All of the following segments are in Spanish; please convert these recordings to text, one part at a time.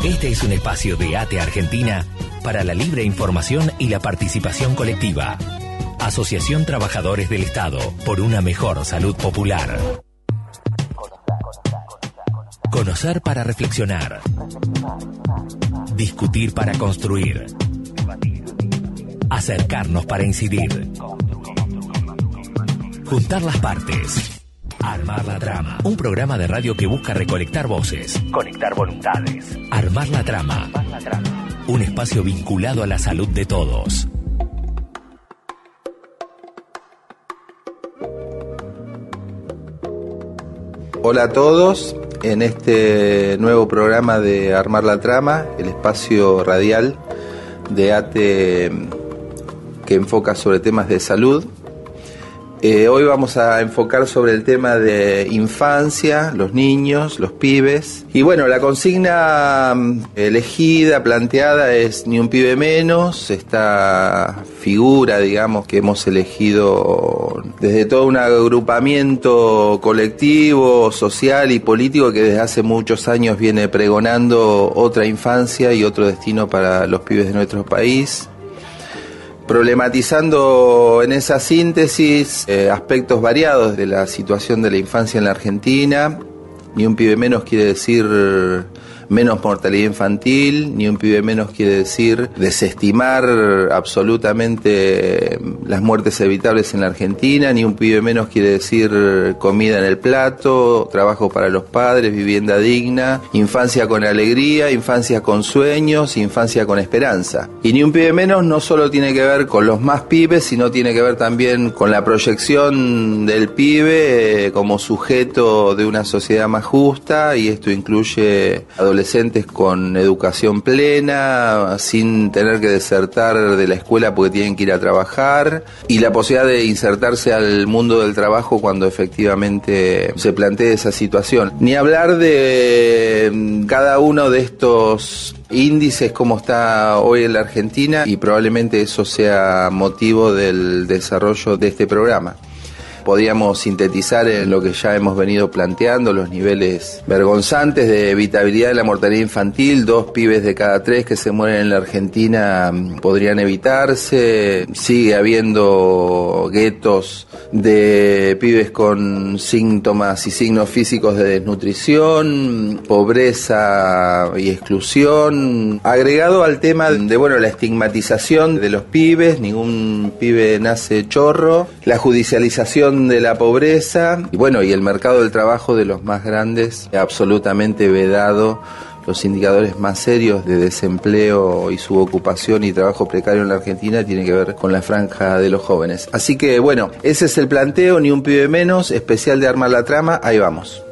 Este es un espacio de ATE Argentina para la libre información y la participación colectiva. Asociación Trabajadores del Estado por una mejor salud popular. Conocer para reflexionar. Discutir para construir. Acercarnos para incidir. Juntar las partes. Armar la Trama, un programa de radio que busca recolectar voces, conectar voluntades. Armar la Trama, un espacio vinculado a la salud de todos. Hola a todos, en este nuevo programa de Armar la Trama, el espacio radial de ATE que enfoca sobre temas de salud. Hoy vamos a enfocar sobre el tema de infancia, los niños, los pibes. Y bueno, la consigna elegida, planteada es ni un pibe menos. Esta figura, digamos, que hemos elegido desde todo un agrupamiento colectivo, social y político que desde hace muchos años viene pregonando otra infancia y otro destino para los pibes de nuestro país. Problematizando en esa síntesis aspectos variados de la situación de la infancia en la Argentina. Ni un pibe menos quiere decir menos mortalidad infantil, ni un pibe menos quiere decir desestimar absolutamente las muertes evitables en la Argentina, ni un pibe menos quiere decir comida en el plato, trabajo para los padres, vivienda digna, infancia con alegría, infancia con sueños, infancia con esperanza. Y ni un pibe menos no solo tiene que ver con los más pibes, sino tiene que ver también con la proyección del pibe como sujeto de una sociedad más justa, y esto incluye adolescentes con educación plena, sin tener que desertar de la escuela porque tienen que ir a trabajar, y la posibilidad de insertarse al mundo del trabajo cuando efectivamente se plantee esa situación. Ni hablar de cada uno de estos índices como está hoy en la Argentina, y probablemente eso sea motivo del desarrollo de este programa. Podríamos sintetizar en lo que ya hemos venido planteando, los niveles vergonzantes de evitabilidad de la mortalidad infantil. 2 pibes de cada 3 que se mueren en la Argentina podrían evitarse. Sigue habiendo guetos de pibes con síntomas y signos físicos de desnutrición, pobreza y exclusión. Agregado al tema de la estigmatización de los pibes, ningún pibe nace chorro, la judicialización de la pobreza y el mercado del trabajo de los más grandes, absolutamente vedado. Los indicadores más serios de desempleo y subocupación y trabajo precario en la Argentina tienen que ver con la franja de los jóvenes. Así que ese es el planteo, ni un pibe menos, especial de Armar la Trama. Ahí vamos.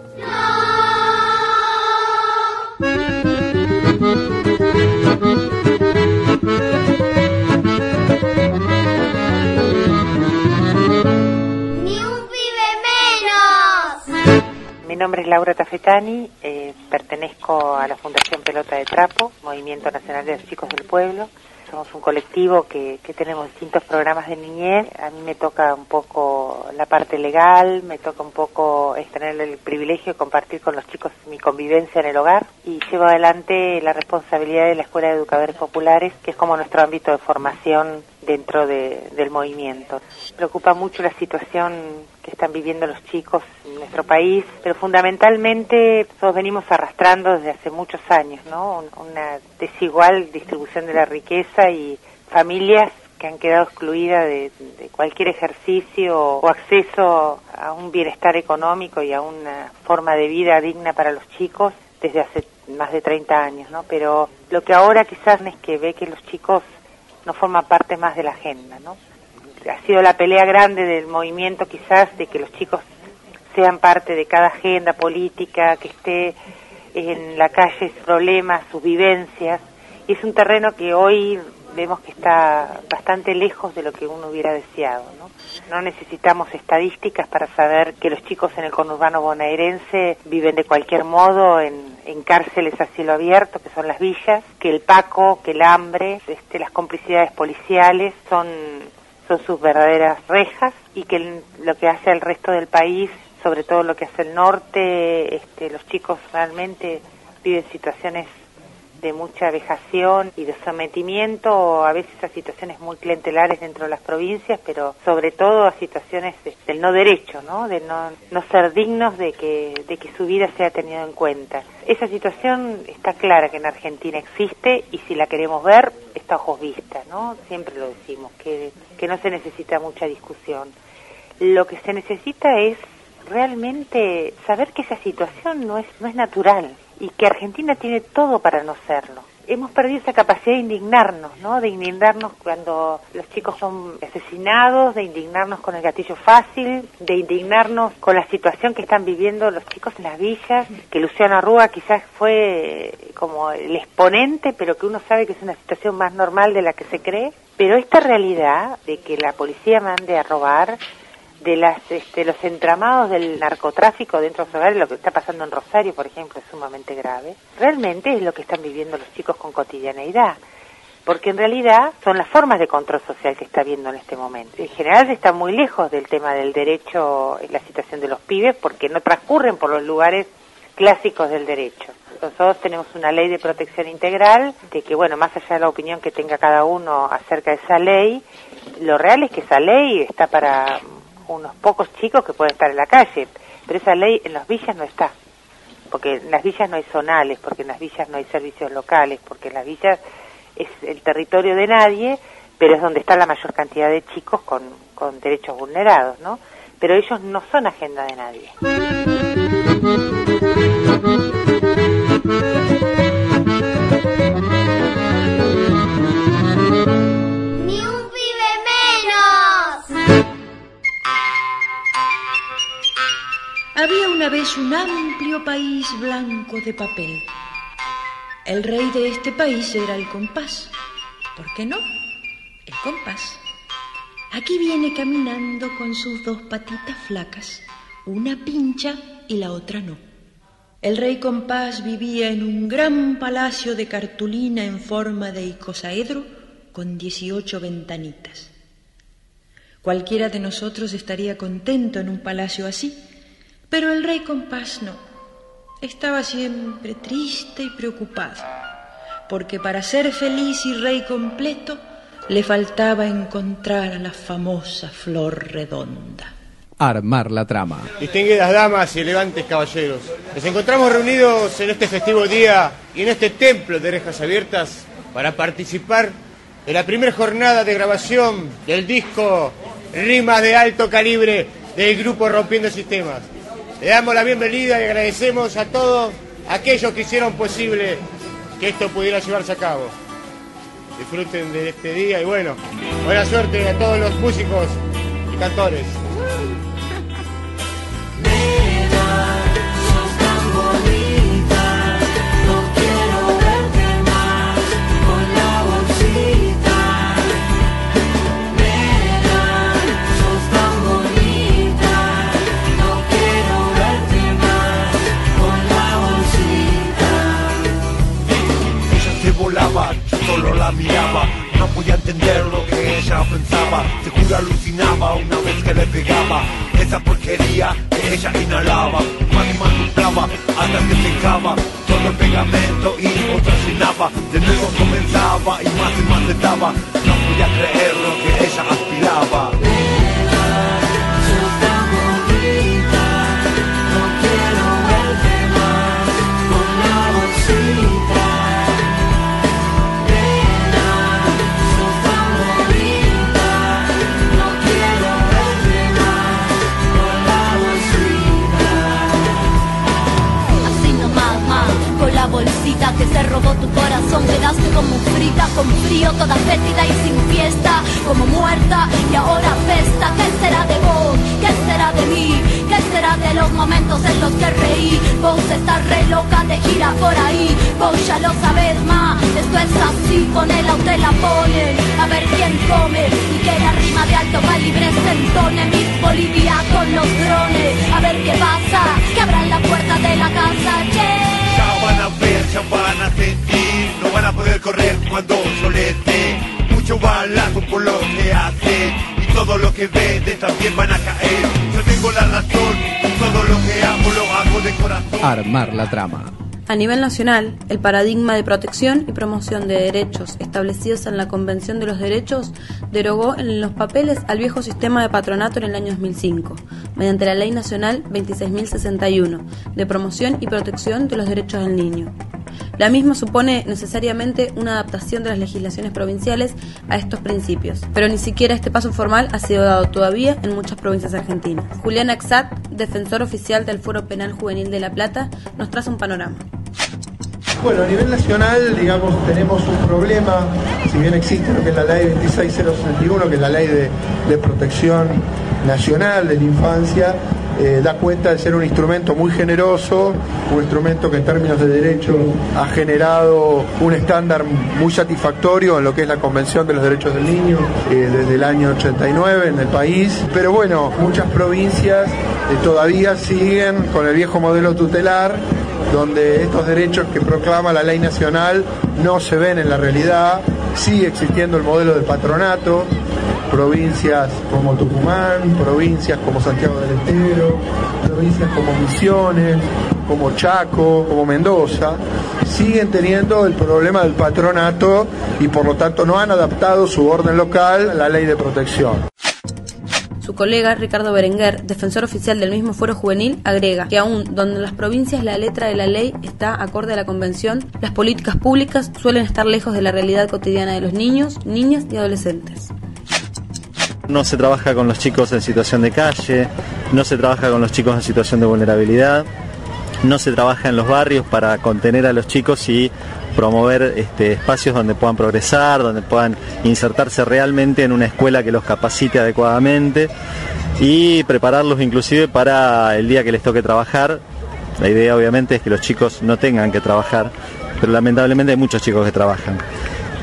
Mi nombre es Laura Tafetani, pertenezco a la Fundación Pelota de Trapo, Movimiento Nacional de los Chicos del Pueblo. Somos un colectivo que tenemos distintos programas de niñez. A mí me toca un poco la parte legal, me toca un poco tener el privilegio de compartir con los chicos mi convivencia en el hogar, y llevo adelante la responsabilidad de la Escuela de Educadores Populares, que es como nuestro ámbito de formación dentro del movimiento. Me preocupa mucho la situación que están viviendo los chicos en nuestro país, pero fundamentalmente todos venimos arrastrando desde hace muchos años, ¿no? Una desigual distribución de la riqueza y familias que han quedado excluidas de cualquier ejercicio o acceso a un bienestar económico y a una forma de vida digna para los chicos desde hace más de 30 años, ¿no? Pero lo que ahora quizás es que ve que los chicos no forman parte más de la agenda, ¿no? Ha sido la pelea grande del movimiento quizás de que los chicos sean parte de cada agenda política, que esté en la calle sus problemas, sus vivencias, y es un terreno que hoy vemos que está bastante lejos de lo que uno hubiera deseado, ¿no? No necesitamos estadísticas para saber que los chicos en el conurbano bonaerense viven de cualquier modo en cárceles a cielo abierto, que son las villas, que el paco, que el hambre, las complicidades policiales son sus verdaderas rejas, y que lo que hace el resto del país, sobre todo lo que hace el norte, los chicos realmente viven situaciones de mucha vejación y de sometimiento, a veces a situaciones muy clientelares dentro de las provincias, pero sobre todo a situaciones del no derecho, ¿no? De no ser dignos de que su vida sea tenida en cuenta. Esa situación está clara que en Argentina existe, y si la queremos ver, está a ojos vistas, ¿no? Siempre lo decimos, que no se necesita mucha discusión. Lo que se necesita es realmente saber que esa situación no es natural, y que Argentina tiene todo para no serlo. Hemos perdido esa capacidad de indignarnos, ¿no? De indignarnos cuando los chicos son asesinados, de indignarnos con el gatillo fácil, de indignarnos con la situación que están viviendo los chicos en las villas, que Luciano Arruga quizás fue como el exponente, pero que uno sabe que es una situación más normal de la que se cree. Pero esta realidad de que la policía mande a robar, de los entramados del narcotráfico dentro de los hogares, lo que está pasando en Rosario, por ejemplo, es sumamente grave. Realmente es lo que están viviendo los chicos con cotidianeidad, porque en realidad son las formas de control social que está habiendo en este momento. En general está muy lejos del tema del derecho en la situación de los pibes, porque no transcurren por los lugares clásicos del derecho. Nosotros tenemos una ley de protección integral, de que, bueno, más allá de la opinión que tenga cada uno acerca de esa ley, lo real es que esa ley está para unos pocos chicos que pueden estar en la calle, pero esa ley en las villas no está, porque en las villas no hay zonales, porque en las villas no hay servicios locales, porque en las villas es el territorio de nadie, pero es donde está la mayor cantidad de chicos con derechos vulnerados, ¿no? Pero ellos no son agenda de nadie. Había una vez un amplio país blanco de papel. El rey de este país era el compás. ¿Por qué no? El compás. Aquí viene caminando con sus dos patitas flacas, una pincha y la otra no. El rey compás vivía en un gran palacio de cartulina en forma de icosaedro con 18 ventanitas. Cualquiera de nosotros estaría contento en un palacio así, pero el rey compás no. Estaba siempre triste y preocupado, porque para ser feliz y rey completo le faltaba encontrar a la famosa flor redonda. Armar la trama. Distinguidas damas y elegantes caballeros, nos encontramos reunidos en este festivo día y en este templo de rejas abiertas para participar de la primera jornada de grabación del disco Rimas de Alto Calibre del grupo Rompiendo Sistemas. Le damos la bienvenida y agradecemos a todos aquellos que hicieron posible que esto pudiera llevarse a cabo. Disfruten de este día y bueno, buena suerte a todos los músicos y cantores. Yo solo la miraba, no podía entender lo que ella pensaba. Seguro alucinaba una vez que le pegaba esa porquería que ella inhalaba. Más y más soplaba hasta que secaba todo el pegamento y otra llenaba. De nuevo comenzaba y más le daba. No podía creer lo que ella aspiraba. Bolsita que se robó tu corazón, quedaste como frita, con frío, toda fétida y sin fiesta, como muerta y ahora festa. ¿Qué será de vos? ¿Qué será de mí? ¿Qué será de los momentos en los que reí? Vos estás re loca de gira por ahí, vos ya lo sabés más, esto es así, ponela o te la pone, a ver quién come y que la rima de alto calibre se entone. Miss Bolivia con los drones, a ver qué pasa, que abran la puerta de la casa, yeah. Ya van a ver, ya van a sentir, no van a poder correr cuando yo les dé mucho balazo por lo que hacen y todo lo que venden también van a caer. Yo tengo la razón, todo lo que hago lo hago de corazón. Armar la trama. A nivel nacional, el paradigma de protección y promoción de derechos establecidos en la Convención de los Derechos derogó en los papeles al viejo sistema de patronato en el año 2005, mediante la Ley Nacional 26.061, de promoción y protección de los derechos del niño. La misma supone necesariamente una adaptación de las legislaciones provinciales a estos principios, pero ni siquiera este paso formal ha sido dado todavía en muchas provincias argentinas. Julián Axat, defensor oficial del Fuero Penal Juvenil de La Plata, nos traza un panorama. Bueno, a nivel nacional, digamos, tenemos un problema, si bien existe lo que es la ley 26061, que es la ley de protección nacional de la infancia, da cuenta de ser un instrumento muy generoso, un instrumento que en términos de derechos ha generado un estándar muy satisfactorio en lo que es la Convención de los Derechos del Niño desde el año 89 en el país, pero bueno, muchas provincias todavía siguen con el viejo modelo tutelar, donde estos derechos que proclama la ley nacional no se ven en la realidad. Sigue existiendo el modelo del patronato, provincias como Tucumán, provincias como Santiago del Estero, provincias como Misiones, como Chaco, como Mendoza, siguen teniendo el problema del patronato y por lo tanto no han adaptado su orden local a la ley de protección. Su colega Ricardo Berenguer, defensor oficial del mismo Fuero Juvenil, agrega que aún donde en las provincias la letra de la ley está acorde a la Convención, las políticas públicas suelen estar lejos de la realidad cotidiana de los niños, niñas y adolescentes. No se trabaja con los chicos en situación de calle, no se trabaja con los chicos en situación de vulnerabilidad, no se trabaja en los barrios para contener a los chicos y promover espacios donde puedan progresar, donde puedan insertarse realmente en una escuela que los capacite adecuadamente y prepararlos inclusive para el día que les toque trabajar. La idea obviamente es que los chicos no tengan que trabajar, pero lamentablemente hay muchos chicos que trabajan.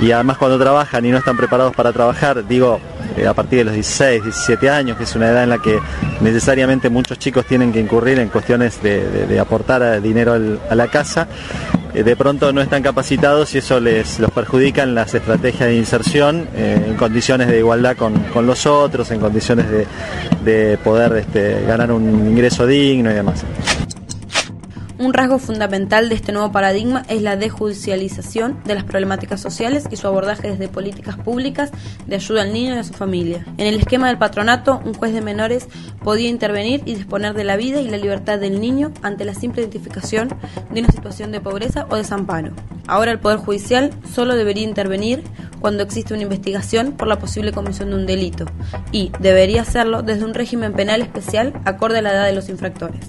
Y además cuando trabajan y no están preparados para trabajar, digo, a partir de los 16, 17 años, que es una edad en la que necesariamente muchos chicos tienen que incurrir en cuestiones de aportar dinero a la casa, de pronto no están capacitados y eso los perjudica en las estrategias de inserción en condiciones de igualdad con los otros, en condiciones de poder ganar un ingreso digno y demás. Un rasgo fundamental de este nuevo paradigma es la desjudicialización de las problemáticas sociales y su abordaje desde políticas públicas de ayuda al niño y a su familia. En el esquema del patronato, un juez de menores podía intervenir y disponer de la vida y la libertad del niño ante la simple identificación de una situación de pobreza o desamparo. Ahora el Poder Judicial solo debería intervenir cuando existe una investigación por la posible comisión de un delito y debería hacerlo desde un régimen penal especial acorde a la edad de los infractores.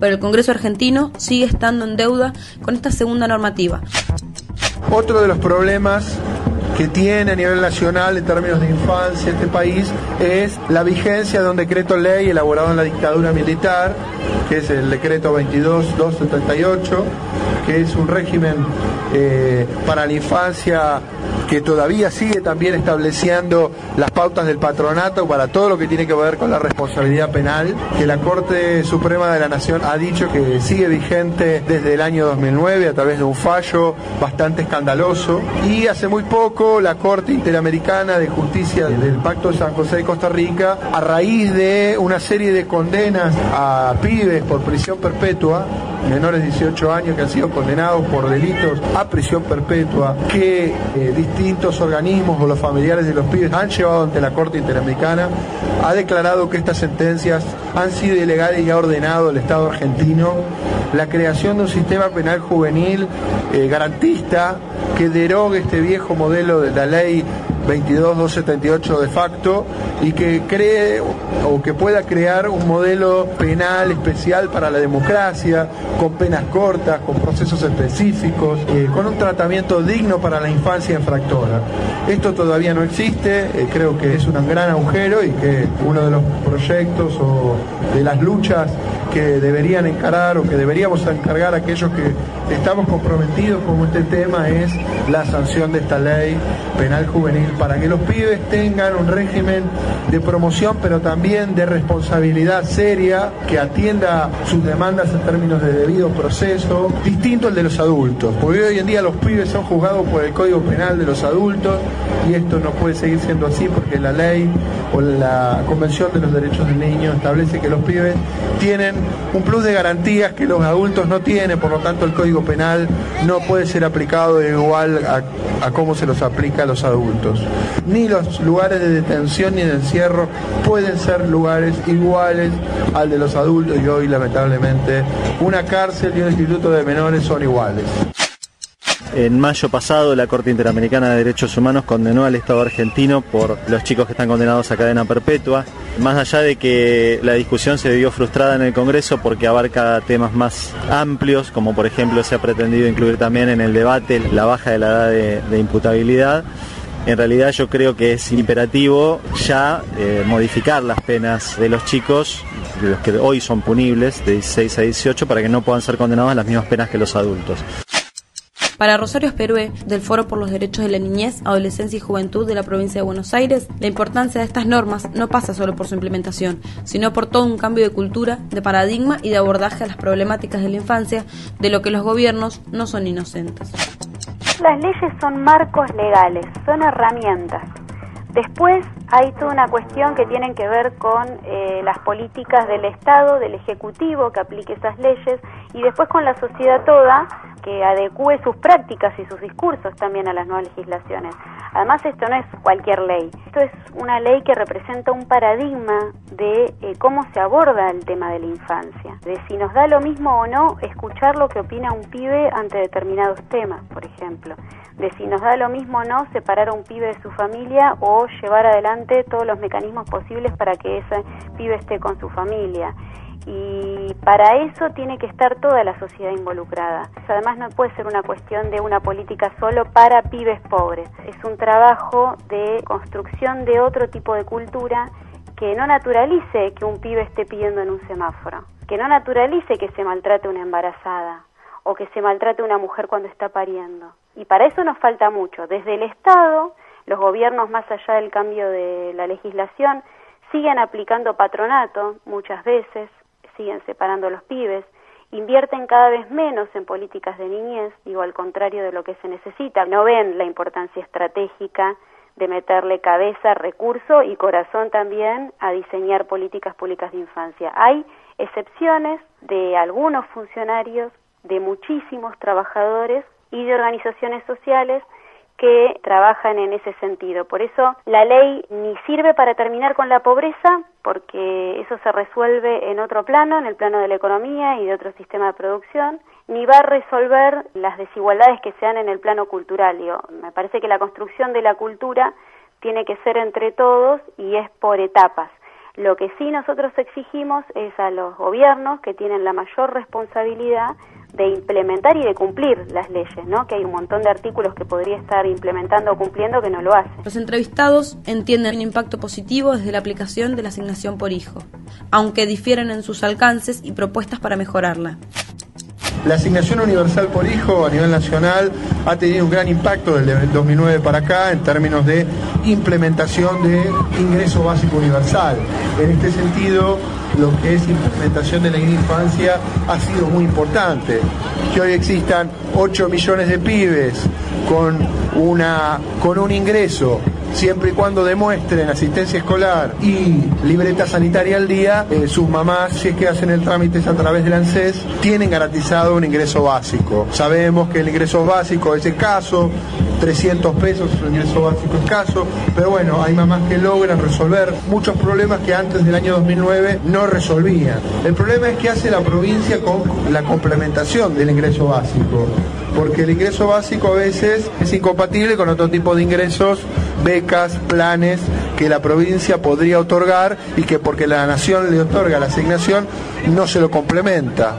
Pero el Congreso argentino sigue estando en deuda con esta segunda normativa. Otro de los problemas que tiene a nivel nacional en términos de infancia este país es la vigencia de un decreto ley elaborado en la dictadura militar, que es el decreto 22.278, que es un régimen para la infancia que todavía sigue también estableciendo las pautas del patronato para todo lo que tiene que ver con la responsabilidad penal, que la Corte Suprema de la Nación ha dicho que sigue vigente desde el año 2009 a través de un fallo bastante escandaloso, y hace muy poco la Corte Interamericana de Justicia del Pacto de San José de Costa Rica, a raíz de una serie de condenas a pibes por prisión perpetua, menores de 18 años que han sido condenados por delitos a prisión perpetua, que distintos organismos o los familiares de los pibes han llevado ante la Corte Interamericana, ha declarado que estas sentencias han sido ilegales y ha ordenado el Estado argentino la creación de un sistema penal juvenil garantista que derogue este viejo modelo de la ley 22.278 de facto y que cree o que pueda crear un modelo penal especial para la democracia, con penas cortas, con procesos específicos, con un tratamiento digno para la infancia infractora. Esto todavía no existe, creo que es un gran agujero y que uno de los proyectos o de las luchas que deberían encarar o que deberíamos encargar a aquellos que estamos comprometidos con este tema es la sanción de esta ley penal juvenil para que los pibes tengan un régimen de promoción, pero también de responsabilidad seria, que atienda sus demandas en términos de debido proceso, distinto al de los adultos, porque hoy en día los pibes son juzgados por el Código Penal de los adultos, y esto no puede seguir siendo así, porque la ley o la Convención de los Derechos del Niño establece que los pibes tienen un plus de garantías que los adultos no tienen, por lo tanto el Código Penal no puede ser aplicado igual a cómo se los aplica a los adultos. Ni los lugares de detención ni de encierro pueden ser lugares iguales al de los adultos, y hoy lamentablemente una cárcel y un instituto de menores son iguales. En mayo pasado, la Corte Interamericana de Derechos Humanos condenó al Estado argentino por los chicos que están condenados a cadena perpetua. Más allá de que la discusión se vio frustrada en el Congreso porque abarca temas más amplios, como por ejemplo se ha pretendido incluir también en el debate la baja de la edad de imputabilidad, en realidad yo creo que es imperativo ya modificar las penas de los chicos, de los que hoy son punibles, de 16 a 18, para que no puedan ser condenados a las mismas penas que los adultos. Para Rosario Esperué, del Foro por los Derechos de la Niñez, Adolescencia y Juventud de la provincia de Buenos Aires, la importancia de estas normas no pasa solo por su implementación, sino por todo un cambio de cultura, de paradigma y de abordaje a las problemáticas de la infancia, de lo que los gobiernos no son inocentes. Las leyes son marcos legales, son herramientas. Después hay toda una cuestión que tiene que ver con las políticas del Estado, del Ejecutivo, que aplique esas leyes, y después con la sociedad toda, que adecúe sus prácticas y sus discursos también a las nuevas legislaciones. Además, esto no es cualquier ley, esto es una ley que representa un paradigma de cómo se aborda el tema de la infancia, de si nos da lo mismo o no escuchar lo que opina un pibe ante determinados temas, por ejemplo, de si nos da lo mismo o no separar a un pibe de su familia o llevar adelante todos los mecanismos posibles para que ese pibe esté con su familia. Y para eso tiene que estar toda la sociedad involucrada. Además, no puede ser una cuestión de una política solo para pibes pobres. Es un trabajo de construcción de otro tipo de cultura que no naturalice que un pibe esté pidiendo en un semáforo, que no naturalice que se maltrate una embarazada o que se maltrate una mujer cuando está pariendo. Y para eso nos falta mucho. Desde el Estado, los gobiernos, más allá del cambio de la legislación, siguen aplicando patronato muchas veces, siguen separando a los pibes, invierten cada vez menos en políticas de niñez, digo, al contrario de lo que se necesita. No ven la importancia estratégica de meterle cabeza, recurso y corazón también a diseñar políticas públicas de infancia. Hay excepciones de algunos funcionarios, de muchísimos trabajadores y de organizaciones sociales que trabajan en ese sentido. Por eso la ley ni sirve para terminar con la pobreza, porque eso se resuelve en otro plano, en el plano de la economía y de otro sistema de producción, ni va a resolver las desigualdades que se dan en el plano cultural. Me parece que la construcción de la cultura tiene que ser entre todos y es por etapas. Lo que sí nosotros exigimos es a los gobiernos, que tienen la mayor responsabilidad de implementar y de cumplir las leyes, ¿no? Que hay un montón de artículos que podría estar implementando o cumpliendo que no lo hacen. Los entrevistados entienden un impacto positivo desde la aplicación de la asignación por hijo, aunque difieren en sus alcances y propuestas para mejorarla. La asignación universal por hijo a nivel nacional ha tenido un gran impacto desde el 2009 para acá en términos de implementación de ingreso básico universal. En este sentido, lo que es implementación de la infancia ha sido muy importante. Que hoy existan 8 millones de pibes con un ingreso, siempre y cuando demuestren asistencia escolar y libreta sanitaria al día, sus mamás, si es que hacen el trámite a través del ANSES, tienen garantizado un ingreso básico. Sabemos que el ingreso básico es escaso, 300 pesos es un ingreso básico escaso, pero bueno, hay mamás que logran resolver muchos problemas que antes del año 2009 no resolvían. El problema es que hace la provincia con la complementación del ingreso básico, porque el ingreso básico a veces es incompatible con otro tipo de ingresos, becas, planes que la provincia podría otorgar y que porque la nación le otorga la asignación no se lo complementa,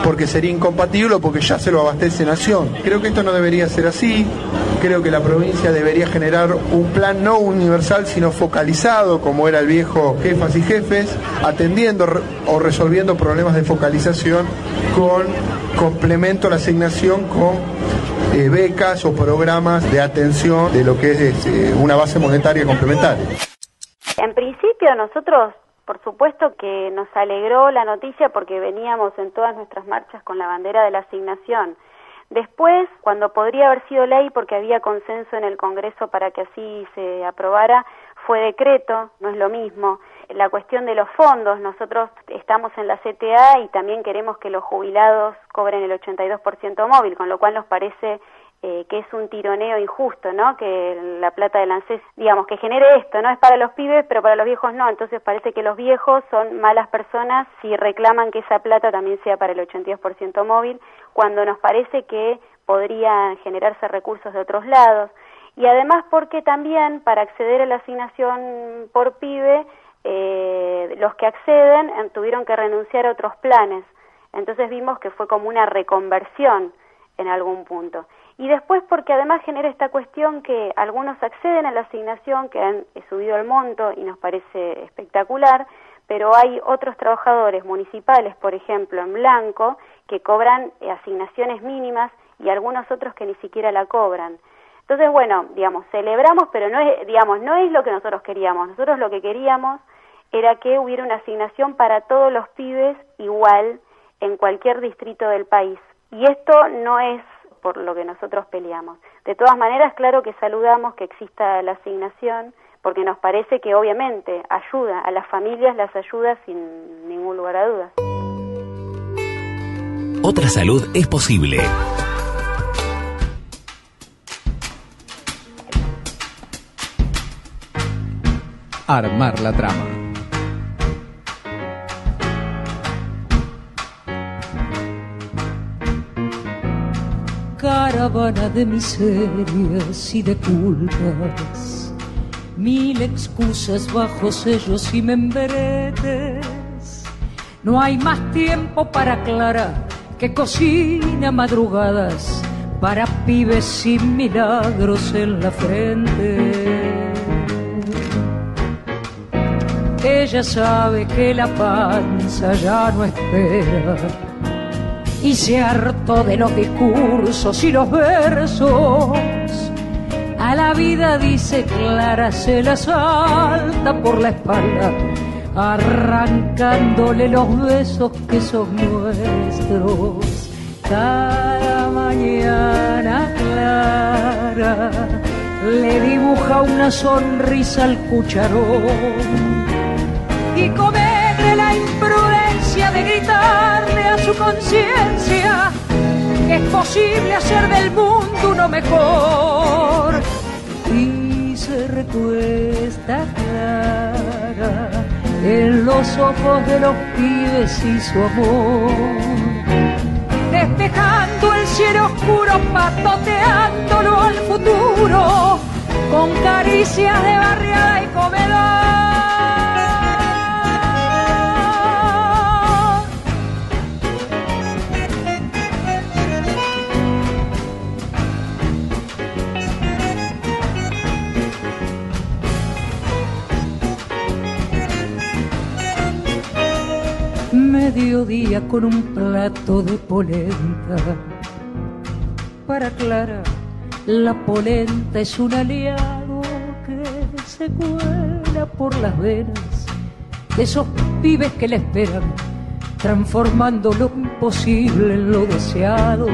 porque sería incompatible o porque ya se lo abastece nación. Creo que esto no debería ser así. Creo que la provincia debería generar un plan no universal, sino focalizado, como era el viejo Jefas y Jefes, atendiendo o resolviendo problemas de focalización con complemento a la asignación con becas o programas de atención de lo que es una base monetaria complementaria. En principio nosotros, por supuesto que nos alegró la noticia porque veníamos en todas nuestras marchas con la bandera de la asignación. Después, cuando podría haber sido ley porque había consenso en el Congreso para que así se aprobara, fue decreto, no es lo mismo. La cuestión de los fondos, nosotros estamos en la CTA y también queremos que los jubilados cobren el 82% móvil, con lo cual nos parece que es un tironeo injusto, ¿no? Que la plata del ANSES, digamos, que genere esto, ¿no? Es para los pibes, pero para los viejos no. Entonces parece que los viejos son malas personas si reclaman que esa plata también sea para el 82% móvil, cuando nos parece que podrían generarse recursos de otros lados. Y además porque también para acceder a la asignación por pibe, los que acceden tuvieron que renunciar a otros planes. Entonces vimos que fue como una reconversión en algún punto. Y después porque además genera esta cuestión que algunos acceden a la asignación, que han subido el monto y nos parece espectacular, pero hay otros trabajadores municipales, por ejemplo, en blanco, que cobran asignaciones mínimas y algunos otros que ni siquiera la cobran. Entonces, bueno, digamos, celebramos, pero no es, digamos, no es lo que nosotros queríamos. Nosotros lo que queríamos era que hubiera una asignación para todos los pibes igual en cualquier distrito del país. Y esto no es por lo que nosotros peleamos. De todas maneras, claro que saludamos que exista la asignación, porque nos parece que obviamente ayuda a las familias, las ayuda sin ningún lugar a dudas. Otra salud es posible. Armar la trama. Caravana de miserias y de culpas, mil excusas bajo sellos y membretes. No hay más tiempo para Clara que cocina madrugadas para pibes sin milagros en la frente. Ella sabe que la panza ya no espera y se hartó de los discursos y los versos. A la vida, dice Clara, se la salta por la espalda, arrancándole los besos que son nuestros. Cada mañana Clara le dibuja una sonrisa al cucharón y comete la imprudencia de gritarle a su conciencia que es posible hacer del mundo uno mejor. Y se recuesta Clara en los ojos de los pibes y su amor, despejando el cielo oscuro, patoteándolo al futuro con caricias de barriada y comedor. Mediodía con un plato de polenta. Para Clara, la polenta es un aliado que se cuela por las venas de esos pibes que le esperan, transformando lo imposible en lo deseado.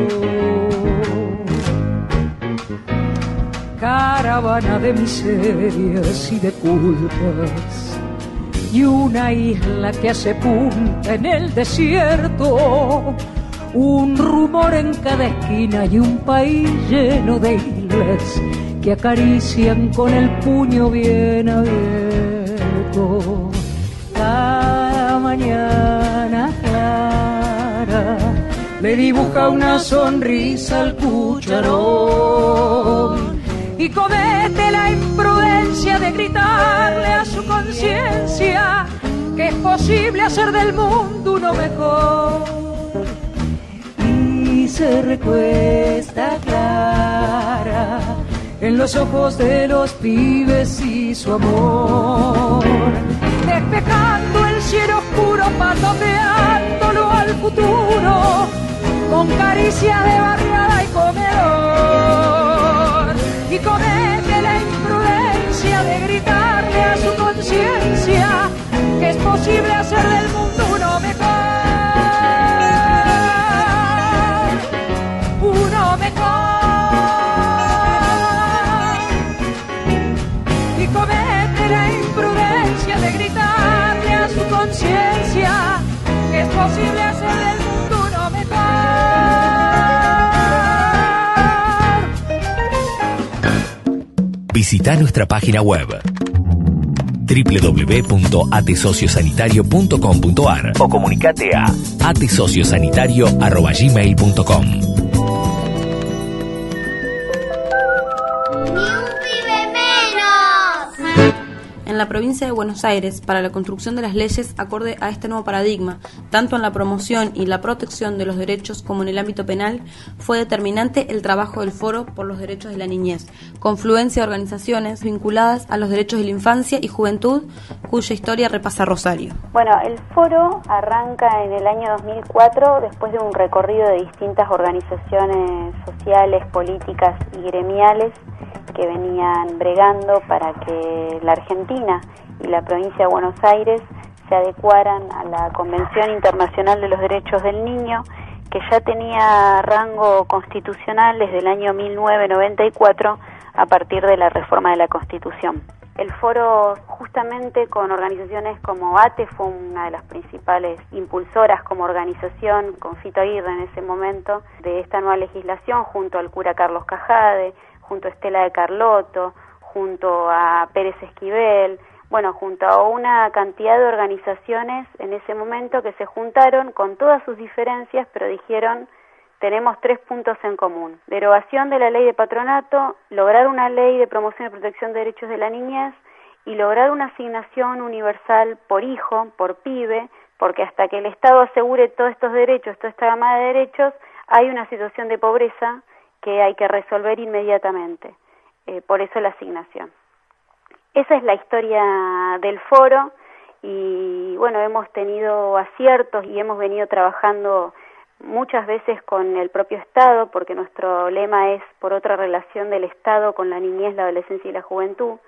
Caravana de miserias y de culpas, y una isla que hace punta en el desierto, un rumor en cada esquina y un país lleno de islas que acarician con el puño bien abierto. Cada mañana Clara le dibuja una sonrisa al cucharón y comete la imprudencia de gritarle a su conciencia que es posible hacer del mundo uno mejor. Y se recuesta Clara en los ojos de los pibes y su amor, despejando el cielo oscuro, patoteándolo al futuro con caricia de barriada y comedor. Y comete la imprudencia y comete la imprudencia de gritarle a su conciencia que es posible hacer del mundo uno mejor. Visita nuestra página web www.atesociosanitario.com.ar o comunicate a atesociosanitario@gmail.com. En la provincia de Buenos Aires, para la construcción de las leyes acorde a este nuevo paradigma, tanto en la promoción y la protección de los derechos como en el ámbito penal, fue determinante el trabajo del Foro por los Derechos de la Niñez, confluencia de organizaciones vinculadas a los derechos de la infancia y juventud, cuya historia repasa Rosario. Bueno, el Foro arranca en el año 2004 después de un recorrido de distintas organizaciones sociales, políticas y gremiales que venían bregando para que la Argentina y la provincia de Buenos Aires se adecuaran a la Convención Internacional de los Derechos del Niño, que ya tenía rango constitucional desde el año 1994 a partir de la reforma de la Constitución. El Foro, justamente con organizaciones como ATE, fue una de las principales impulsoras como organización, con Fito Aguirre en ese momento, de esta nueva legislación, junto al cura Carlos Cajade, junto a Estela de Carlotto, junto a Pérez Esquivel, bueno, junto a una cantidad de organizaciones en ese momento que se juntaron con todas sus diferencias, pero dijeron, tenemos 3 puntos en común: derogación de la ley de patronato, lograr una ley de promoción y protección de derechos de la niñez y lograr una asignación universal por hijo, por pibe, porque hasta que el Estado asegure todos estos derechos, toda esta gama de derechos, hay una situación de pobreza que hay que resolver inmediatamente. Por eso la asignación. Esa es la historia del Foro y bueno, hemos tenido aciertos y hemos venido trabajando muchas veces con el propio Estado, porque nuestro lema es por otra relación del Estado con la niñez, la adolescencia y la juventud.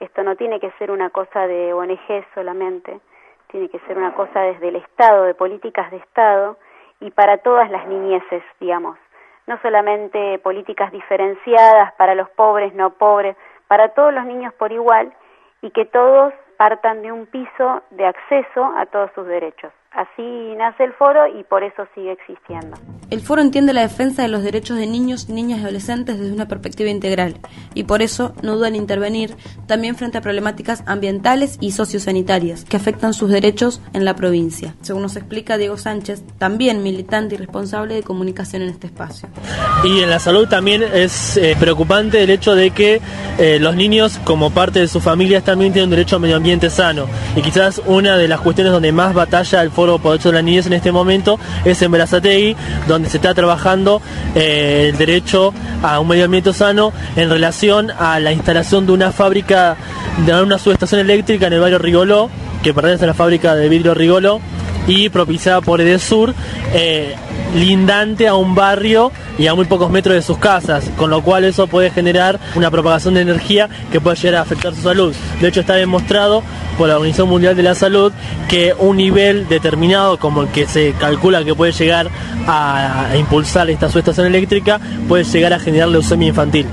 Esto no tiene que ser una cosa de ONG solamente, tiene que ser una cosa desde el Estado, de políticas de Estado y para todas las niñeces, digamos. No solamente políticas diferenciadas para los pobres, no pobres, para todos los niños por igual y que todos partan de un piso de acceso a todos sus derechos. Así nace el Foro y por eso sigue existiendo. El Foro entiende la defensa de los derechos de niños, niñas y adolescentes desde una perspectiva integral y por eso no duda en intervenir también frente a problemáticas ambientales y sociosanitarias que afectan sus derechos en la provincia. Según nos explica Diego Sánchez, también militante y responsable de comunicación en este espacio. Y en la salud también es preocupante el hecho de que los niños, como parte de sus familias, también tienen derecho a medio ambiente sano. Y quizás una de las cuestiones donde más batalla el Foro por Derechos de la Niñez en este momento es en Berazategui, donde se está trabajando el derecho a un medio ambiente sano en relación a la instalación de una fábrica, de una subestación eléctrica en el barrio Rigoló, que pertenece a la fábrica de vidrio Rigoló y propiciada por Edesur, lindante a un barrio y a muy pocos metros de sus casas, con lo cual eso puede generar una propagación de energía que puede llegar a afectar su salud. De hecho, está demostrado por la Organización Mundial de la Salud que un nivel determinado, como el que se calcula que puede llegar a impulsar esta subestación eléctrica, puede llegar a generar leucemia infantil.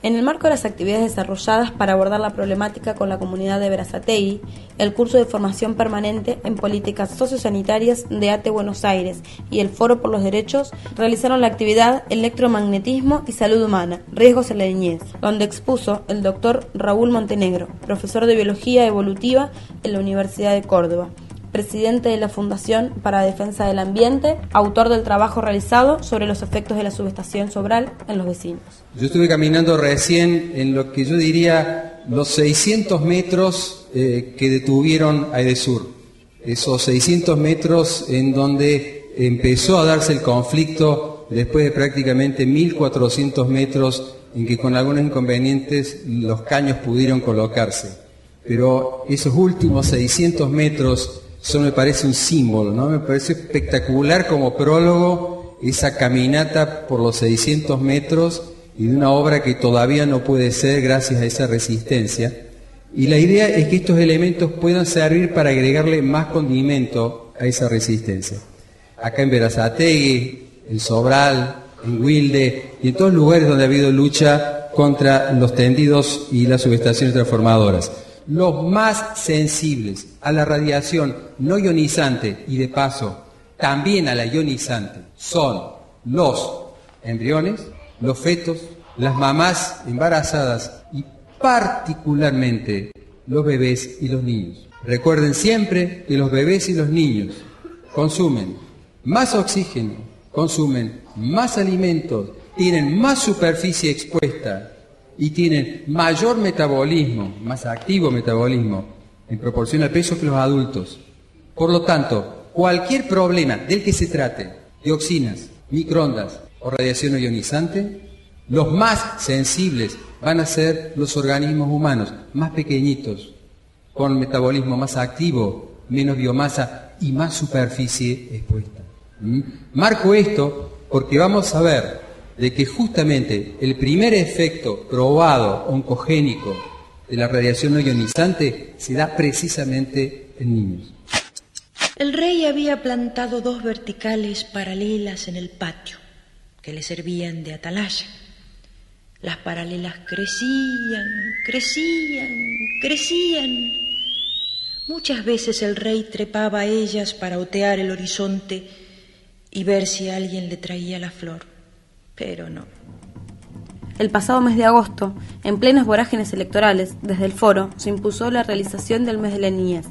En el marco de las actividades desarrolladas para abordar la problemática con la comunidad de Berazategui, el curso de formación permanente en políticas sociosanitarias de ATE Buenos Aires y el Foro por los Derechos realizaron la actividad Electromagnetismo y Salud Humana, Riesgos en la Niñez, donde expuso el doctor Raúl Montenegro, profesor de Biología Evolutiva en la Universidad de Córdoba, presidente de la Fundación para la Defensa del Ambiente, autor del trabajo realizado sobre los efectos de la subestación Sobral en los vecinos. Yo estuve caminando recién en lo que yo diría los 600 metros que detuvieron a Edesur. Esos 600 metros en donde empezó a darse el conflicto después de prácticamente 1.400 metros en que con algunos inconvenientes los caños pudieron colocarse. Pero esos últimos 600 metros son, me parece, un símbolo, ¿no? Me parece espectacular como prólogo esa caminata por los 600 metros y de una obra que todavía no puede ser gracias a esa resistencia. Y la idea es que estos elementos puedan servir para agregarle más condimento a esa resistencia. Acá en Berazategui, el Sobral, en Wilde y en todos lugares donde ha habido lucha contra los tendidos y las subestaciones transformadoras. Los más sensibles a la radiación no ionizante y de paso también a la ionizante son los embriones, los fetos, las mamás embarazadas y particularmente los bebés y los niños. Recuerden siempre que los bebés y los niños consumen más oxígeno, consumen más alimentos, tienen más superficie expuesta y tienen mayor metabolismo, más activo metabolismo en proporción al peso que los adultos. Por lo tanto, cualquier problema del que se trate, dioxinas, microondas o radiación ionizante, los más sensibles van a ser los organismos humanos, más pequeñitos, con metabolismo más activo, menos biomasa y más superficie expuesta. Marco esto porque vamos a ver de que justamente el primer efecto probado oncogénico de la radiación no ionizante se da precisamente en niños. El rey había plantado 2 verticales paralelas en el patio, que le servían de atalaya. Las paralelas crecían, crecían, crecían. Muchas veces el rey trepaba a ellas para otear el horizonte y ver si alguien le traía la flor, pero no. El pasado mes de agosto, en plenas vorágines electorales, desde el Foro se impulsó la realización del mes de la niñez,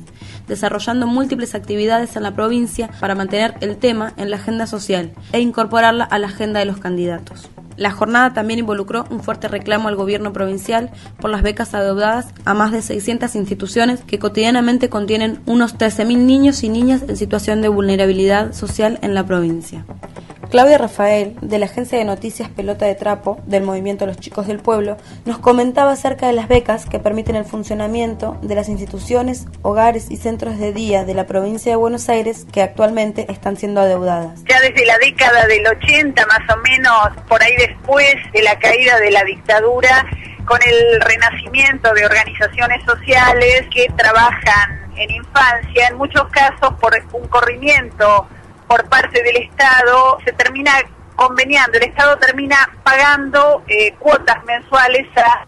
desarrollando múltiples actividades en la provincia para mantener el tema en la agenda social e incorporarla a la agenda de los candidatos. La jornada también involucró un fuerte reclamo al gobierno provincial por las becas adeudadas a más de 600 instituciones que cotidianamente contienen unos 13.000 niños y niñas en situación de vulnerabilidad social en la provincia. Claudia Rafael, de la agencia de noticias Pelota de Trapo, del movimiento Los Chicos del Pueblo, nos comentaba acerca de las becas que permiten el funcionamiento de las instituciones, hogares y centros de día de la provincia de Buenos Aires que actualmente están siendo adeudadas. Ya desde la década del 80, más o menos, por ahí después de la caída de la dictadura, con el renacimiento de organizaciones sociales que trabajan en infancia, en muchos casos por un corrimiento por parte del Estado, se termina conveniando, el Estado termina pagando cuotas mensuales a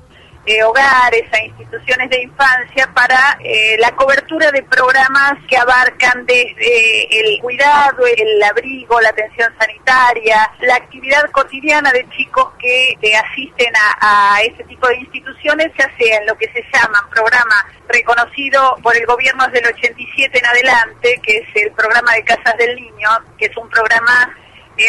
hogares, a instituciones de infancia para la cobertura de programas que abarcan desde el cuidado, el abrigo, la atención sanitaria, la actividad cotidiana de chicos que asisten a ese tipo de instituciones, ya sea en lo que se llaman programas reconocido por el gobierno desde el 87 en adelante, que es el programa de Casas del Niño, que es un programa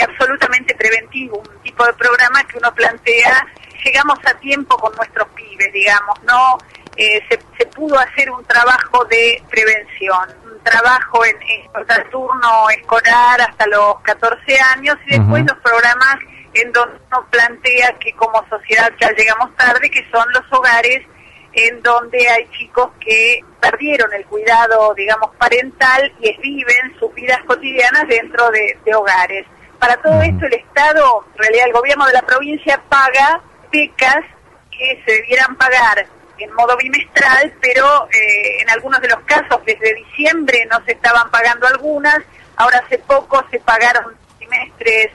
absolutamente preventivo, un tipo de programa que uno plantea, llegamos a tiempo con nuestros pibes, digamos, ¿no? Se pudo hacer un trabajo de prevención, un trabajo en el turno escolar hasta los 14 años y después los programas en donde uno plantea que como sociedad ya llegamos tarde, que son los hogares en donde hay chicos que perdieron el cuidado, digamos, parental y viven sus vidas cotidianas dentro de hogares. Para todo esto el Estado, en realidad el gobierno de la provincia paga becas que se debieran pagar en modo bimestral, pero en algunos de los casos desde diciembre no se estaban pagando algunas, ahora hace poco se pagaron trimestres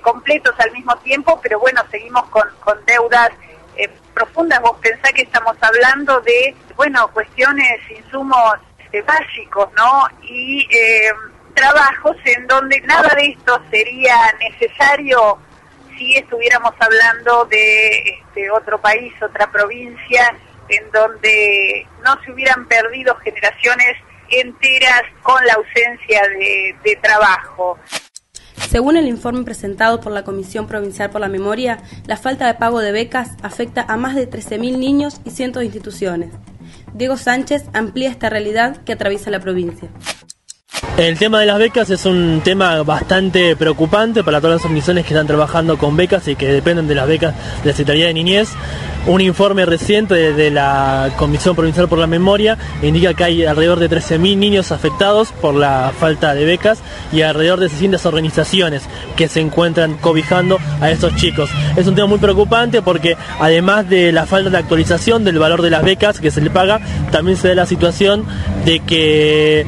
completos al mismo tiempo, pero bueno, seguimos con deudas profundas. Vos pensás que estamos hablando de, bueno, cuestiones, insumos básicos, ¿no? Y trabajos en donde nada de esto sería necesario si estuviéramos hablando de otro país, otra provincia, en donde no se hubieran perdido generaciones enteras con la ausencia de trabajo. Según el informe presentado por la Comisión Provincial por la Memoria, la falta de pago de becas afecta a más de 13.000 niños y cientos de instituciones. Diego Sánchez amplía esta realidad que atraviesa la provincia. El tema de las becas es un tema bastante preocupante para todas las organizaciones que están trabajando con becas y que dependen de las becas de la Secretaría de Niñez. Un informe reciente de la Comisión Provincial por la Memoria indica que hay alrededor de 13.000 niños afectados por la falta de becas y alrededor de 600 organizaciones que se encuentran cobijando a estos chicos. Es un tema muy preocupante porque además de la falta de actualización del valor de las becas que se le paga, también se da la situación de que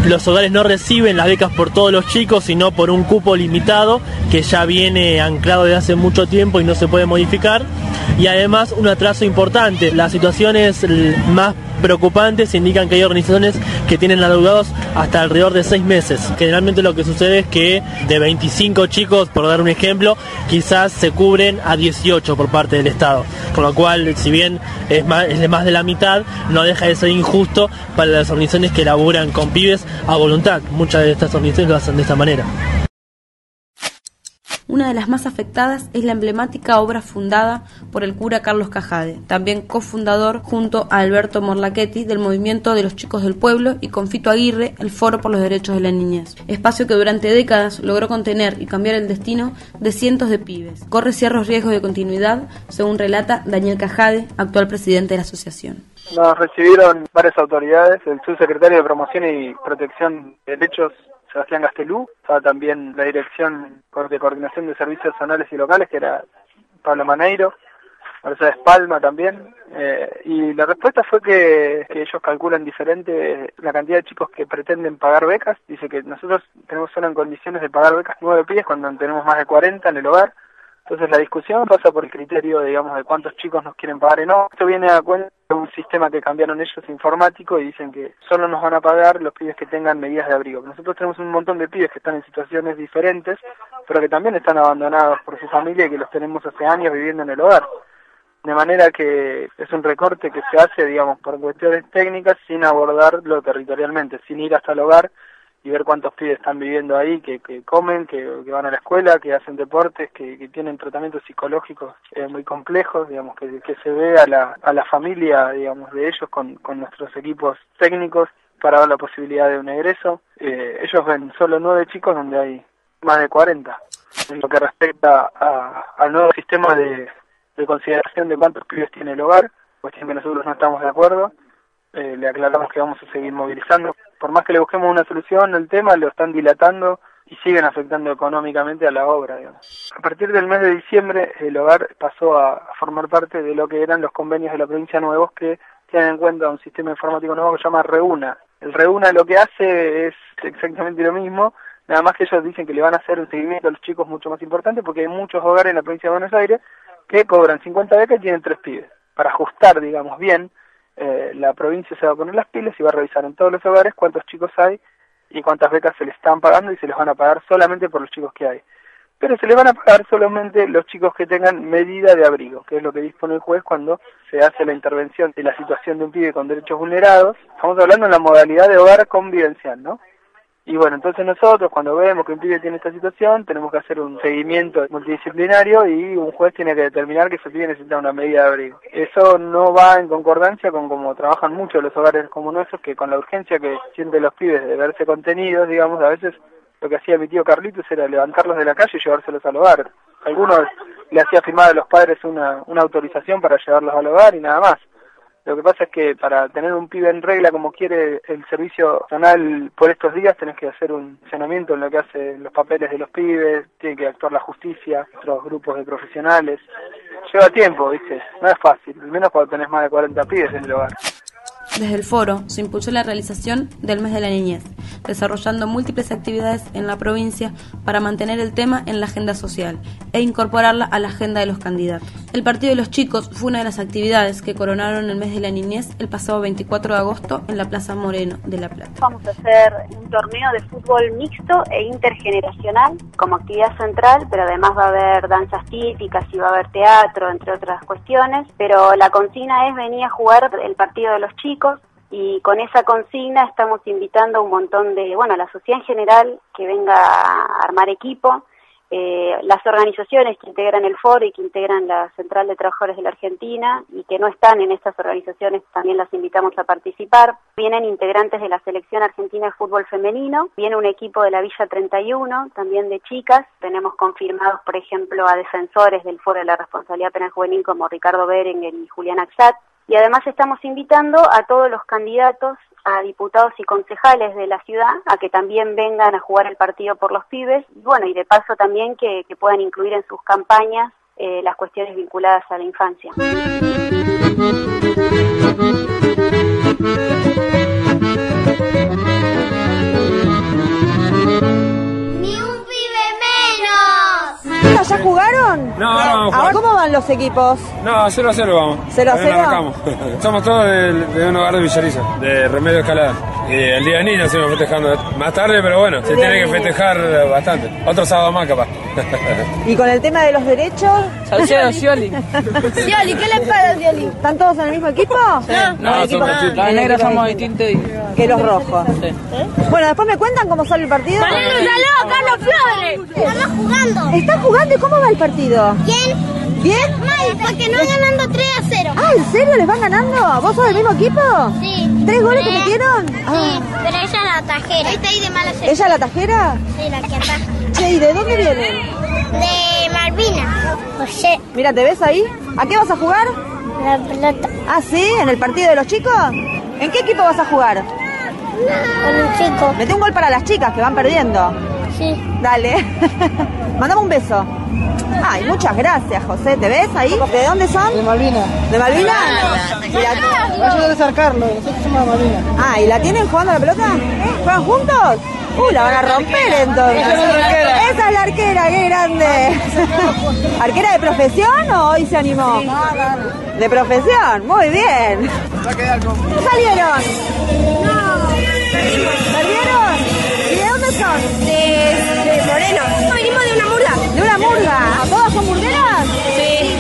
los hogares no reciben las becas por todos los chicos, sino por un cupo limitado que ya viene anclado desde hace mucho tiempo y no se puede modificar. Y además un atraso importante. Las situaciones más preocupantes indican que hay organizaciones que tienen adeudados hasta alrededor de 6 meses. Generalmente lo que sucede es que de 25 chicos, por dar un ejemplo, quizás se cubren a 18 por parte del Estado. Con lo cual, si bien es de más de la mitad, no deja de ser injusto para las organizaciones que laburan con pibes a voluntad. Muchas de estas organizaciones lo hacen de esta manera. Una de las más afectadas es la emblemática obra fundada por el cura Carlos Cajade, también cofundador junto a Alberto Morlachetti del Movimiento de los Chicos del Pueblo y con Fito Aguirre el Foro por los Derechos de la Niñez, espacio que durante décadas logró contener y cambiar el destino de cientos de pibes. Corre ciertos riesgos de continuidad, según relata Daniel Cajade, actual presidente de la asociación. Nos recibieron varias autoridades, el subsecretario de Promoción y Protección de Derechos, Sebastián Gastelú, estaba también la Dirección de Coordinación de Servicios Zonales y Locales, que era Pablo Maneiro, Mercedes Palma también, y la respuesta fue que ellos calculan diferente la cantidad de chicos que pretenden pagar becas. Dice que nosotros tenemos solo en condiciones de pagar becas 9 pibes cuando tenemos más de 40 en el hogar. Entonces la discusión pasa por el criterio, digamos, de cuántos chicos nos quieren pagar y no. Esto viene a cuenta de un sistema que cambiaron ellos informático y dicen que solo nos van a pagar los pibes que tengan medidas de abrigo. Nosotros tenemos un montón de pibes que están en situaciones diferentes, pero que también están abandonados por su familia y que los tenemos hace años viviendo en el hogar. De manera que es un recorte que se hace, digamos, por cuestiones técnicas sin abordarlo territorialmente, sin ir hasta el hogar y ver cuántos pibes están viviendo ahí, que comen, que van a la escuela, que hacen deportes, que tienen tratamientos psicológicos muy complejos, digamos, que se ve a la familia, digamos, de ellos con nuestros equipos técnicos para dar la posibilidad de un egreso. Ellos ven solo 9 chicos donde hay más de 40. En lo que respecta al nuevo sistema de consideración de cuántos pibes tiene el hogar, cuestión que nosotros no estamos de acuerdo, le aclaramos que vamos a seguir movilizando. Por más que le busquemos una solución al tema, lo están dilatando y siguen afectando económicamente a la obra, digamos. A partir del mes de diciembre, el hogar pasó a formar parte de lo que eran los convenios de la provincia nuevos, que tienen en cuenta un sistema informático nuevo que se llama Reúna. El Reúna lo que hace es exactamente lo mismo, nada más que ellos dicen que le van a hacer un seguimiento a los chicos mucho más importante, porque hay muchos hogares en la provincia de Buenos Aires que cobran 50 becas y tienen 3 pibes. Para ajustar, digamos, bien, la provincia se va a poner las pilas y va a revisar en todos los hogares cuántos chicos hay y cuántas becas se les están pagando, y se les van a pagar solamente por los chicos que hay. Pero se les van a pagar solamente los chicos que tengan medida de abrigo, que es lo que dispone el juez cuando se hace la intervención de la situación de un pibe con derechos vulnerados. Estamos hablando en la modalidad de hogar convivencial, ¿no? Y bueno, entonces nosotros cuando vemos que un pibe tiene esta situación, tenemos que hacer un seguimiento multidisciplinario y un juez tiene que determinar que ese pibe necesita una medida de abrigo. Eso no va en concordancia con cómo trabajan muchos los hogares como nuestros, que con la urgencia que sienten los pibes de verse contenidos, digamos, a veces lo que hacía mi tío Carlitos era levantarlos de la calle y llevárselos al hogar. Algunos le hacía firmar a los padres una autorización para llevarlos al hogar y nada más. Lo que pasa es que para tener un pibe en regla como quiere el servicio zonal por estos días, tenés que hacer un funcionamiento en lo que hace los papeles de los pibes, tiene que actuar la justicia, otros grupos de profesionales. Lleva tiempo, ¿viste? No es fácil, al menos cuando tenés más de 40 pibes en el hogar. Desde el foro se impulsó la realización del Mes de la Niñez, desarrollando múltiples actividades en la provincia para mantener el tema en la agenda social e incorporarla a la agenda de los candidatos. El Partido de los Chicos fue una de las actividades que coronaron el Mes de la Niñez el pasado 24 de agosto en la Plaza Moreno de La Plata. Vamos a hacer un torneo de fútbol mixto e intergeneracional como actividad central, pero además va a haber danzas típicas y va a haber teatro, entre otras cuestiones, pero la consigna es venir a jugar el Partido de los Chicos. Y con esa consigna estamos invitando a un montón de, a la sociedad en general que venga a armar equipo, las organizaciones que integran el foro y que integran la Central de Trabajadores de la Argentina y que no están en estas organizaciones, también las invitamos a participar. Vienen integrantes de la Selección Argentina de Fútbol Femenino, viene un equipo de la Villa 31, también de chicas. Tenemos confirmados, por ejemplo, a defensores del Foro de la Responsabilidad Penal Juvenil como Ricardo Berenguer y Julián Axat. Y además estamos invitando a todos los candidatos a diputados y concejales de la ciudad a que también vengan a jugar el partido por los pibes. Y de paso también que puedan incluir en sus campañas las cuestiones vinculadas a la infancia. chicas ya jugaron? No. ¿Ahora cómo van los equipos? No, 0-0 vamos. 0-0. Somos todos de un hogar de Villariza, de Remedio Escalada. Y el día de niños estuvimos festejando más tarde, pero bueno, se tiene que festejar bastante. Otro sábado más capaz. ¿Y con el tema de los derechos? Scioli. Scioli, ¿qué le pasa a Scioli? ¿Están todos en el mismo equipo? No, somos los negros somos distintos que los rojos. Sí. Bueno, después me cuentan cómo sale el partido. ¡Ponle un saludo, Carlos Flores! Estamos jugando. ¿Están jugando? ¿Y cómo va el partido? ¿Quién? ¿Bien? Mal, porque no van ganando 3-0. Ah, ¿en serio les van ganando? ¿Vos sos del mismo equipo? Sí. ¿3 goles que metieron? Sí, pero ella es la tajera. Está ahí de mala suerte. ¿Ella es la tajera? Sí, la que ataja. Che, ¿y de dónde vienen? De Malvinas. José. Mira, ¿te ves ahí? ¿A qué vas a jugar? La pelota. ¿Ah, sí? ¿En el partido de los chicos? ¿En qué equipo vas a jugar? Con un chico. Mete un gol para las chicas que van perdiendo. Sí. Dale. Mandame un beso. Ay, muchas gracias, José. ¿Te ves ahí? ¿De dónde son? De Malvinas. ¿De Malvinas? Yo de San Carlos, nosotros somos de Malvinas. Ah, ¿y la tienen jugando la pelota? ¿Juegan juntos? La van a romper entonces. Esa es la arquera, qué grande. ¿Arquera de profesión o hoy se animó? De profesión, muy bien. ¿Salieron? ¿Perdieron? ¿Y de dónde son? De Moreno. Venimos de una murga. ¿De una murga? ¿Todas son murgueras? Sí.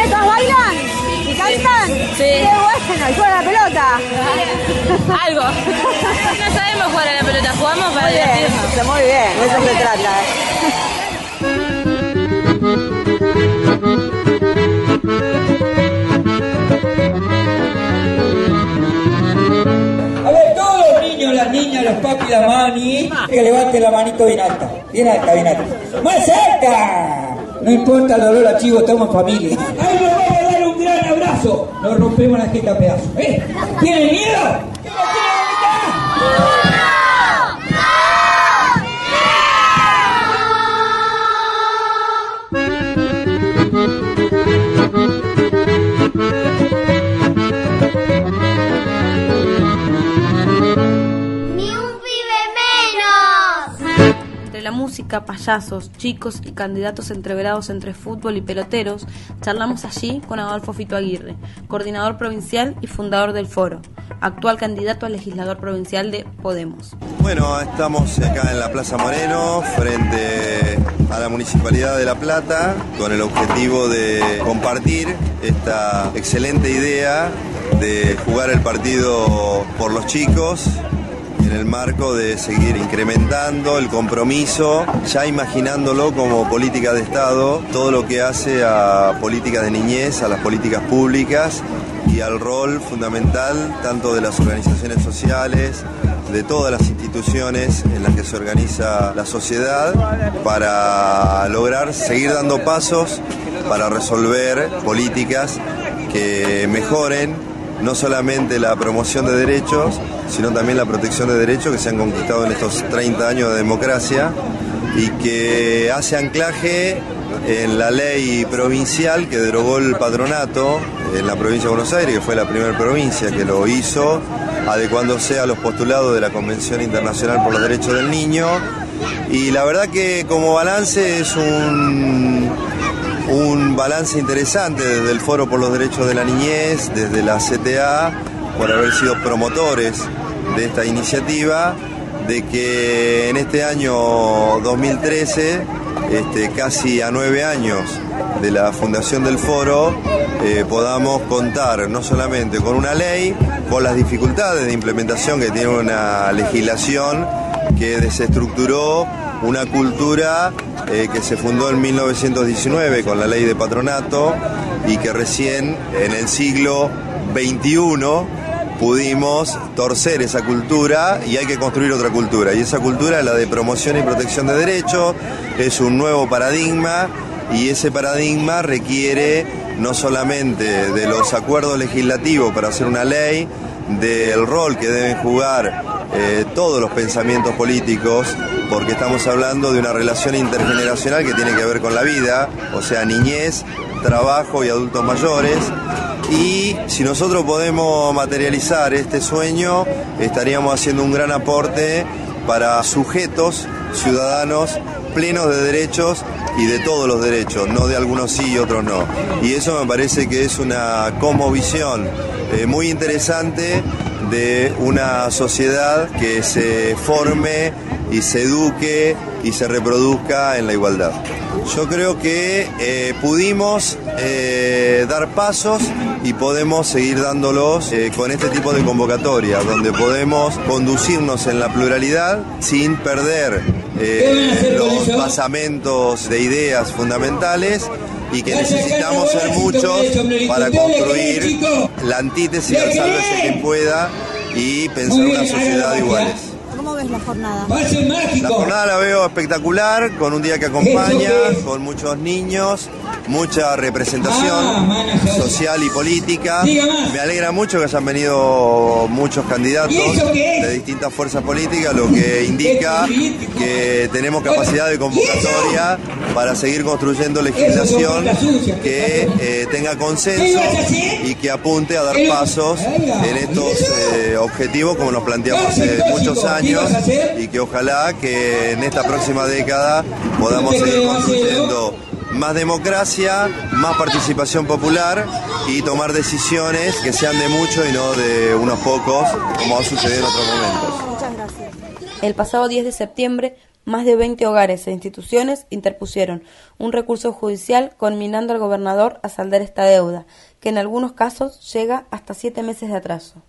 ¿Todas bailan? ¿Y cantan? Sí. Qué bueno, ¿y juegan la pelota? Algo. No sabemos jugar a la pelota, jugamos para divertirnos. Muy bien, de eso se trata. A ver, todos los niños, las niñas, los papis, la mami, que levanten la manito bien alta. Bien alta, bien alta. ¡Más cerca! No importa el dolor, archivo, estamos en familia. Ahí nos vamos a dar un gran abrazo. Nos rompemos la jeta a pedazos. ¿Tienen miedo? ¿Qué no quieren gritar? La música, payasos, chicos y candidatos entreverados entre fútbol y peloteros, charlamos allí con Adolfo Fito Aguirre, coordinador provincial y fundador del Foro, actual candidato a legislador provincial de Podemos. Bueno, estamos acá en la Plaza Moreno, frente a la Municipalidad de La Plata, con el objetivo de compartir esta excelente idea de jugar el partido por los chicos, en el marco de seguir incrementando el compromiso, ya imaginándolo como política de Estado, todo lo que hace a políticas de niñez, a las políticas públicas y al rol fundamental tanto de las organizaciones sociales, de todas las instituciones en las que se organiza la sociedad, para lograr seguir dando pasos para resolver políticas que mejoren no solamente la promoción de derechos, sino también la protección de derechos que se han conquistado en estos 30 años de democracia y que hace anclaje en la ley provincial que derogó el patronato en la provincia de Buenos Aires, que fue la primera provincia que lo hizo, adecuándose a los postulados de la Convención Internacional por los Derechos del Niño. Y la verdad que como balance es un balance interesante desde el Foro por los Derechos de la Niñez, desde la CTA, por haber sido promotores de esta iniciativa, de que en este año 2013, casi a 9 años de la fundación del Foro, podamos contar no solamente con una ley, con las dificultades de implementación que tiene una legislación que desestructuró una cultura que se fundó en 1919 con la ley de patronato y que recién en el siglo XXI pudimos torcer esa cultura y hay que construir otra cultura. Y esa cultura es la de promoción y protección de derechos, es un nuevo paradigma y ese paradigma requiere no solamente de los acuerdos legislativos para hacer una ley, del rol que deben jugar todos los pensamientos políticos, porque estamos hablando de una relación intergeneracional que tiene que ver con la vida, o sea, niñez, trabajo y adultos mayores. Y si nosotros podemos materializar este sueño, estaríamos haciendo un gran aporte para sujetos, ciudadanos plenos de derechos y de todos los derechos, no de algunos sí y otros no. Y eso me parece que es una cosmovisión muy interesante de una sociedad que se forme y se eduque y se reproduzca en la igualdad. Yo creo que pudimos dar pasos y podemos seguir dándolos con este tipo de convocatorias, donde podemos conducirnos en la pluralidad sin perder los basamentos de ideas fundamentales, y que necesitamos ser muchos para construir la antítesis del sálvese quien pueda y pensar una sociedad de iguales. ¿Cómo ves la jornada? La jornada la veo espectacular, con un día que acompaña, con muchos niños, mucha representación social y política. Me alegra mucho que hayan venido muchos candidatos de distintas fuerzas políticas, lo que indica que tenemos capacidad de convocatoria para seguir construyendo legislación que tenga consenso y que apunte a dar pasos en estos objetivos como nos planteamos hace muchos años, y que ojalá que en esta próxima década podamos seguir construyendo más democracia, más participación popular y tomar decisiones que sean de muchos y no de unos pocos, como ha sucedido en otros momentos. Muchas gracias. El pasado 10 de septiembre, más de 20 hogares e instituciones interpusieron un recurso judicial conminando al gobernador a saldar esta deuda, que en algunos casos llega hasta 7 meses de atraso.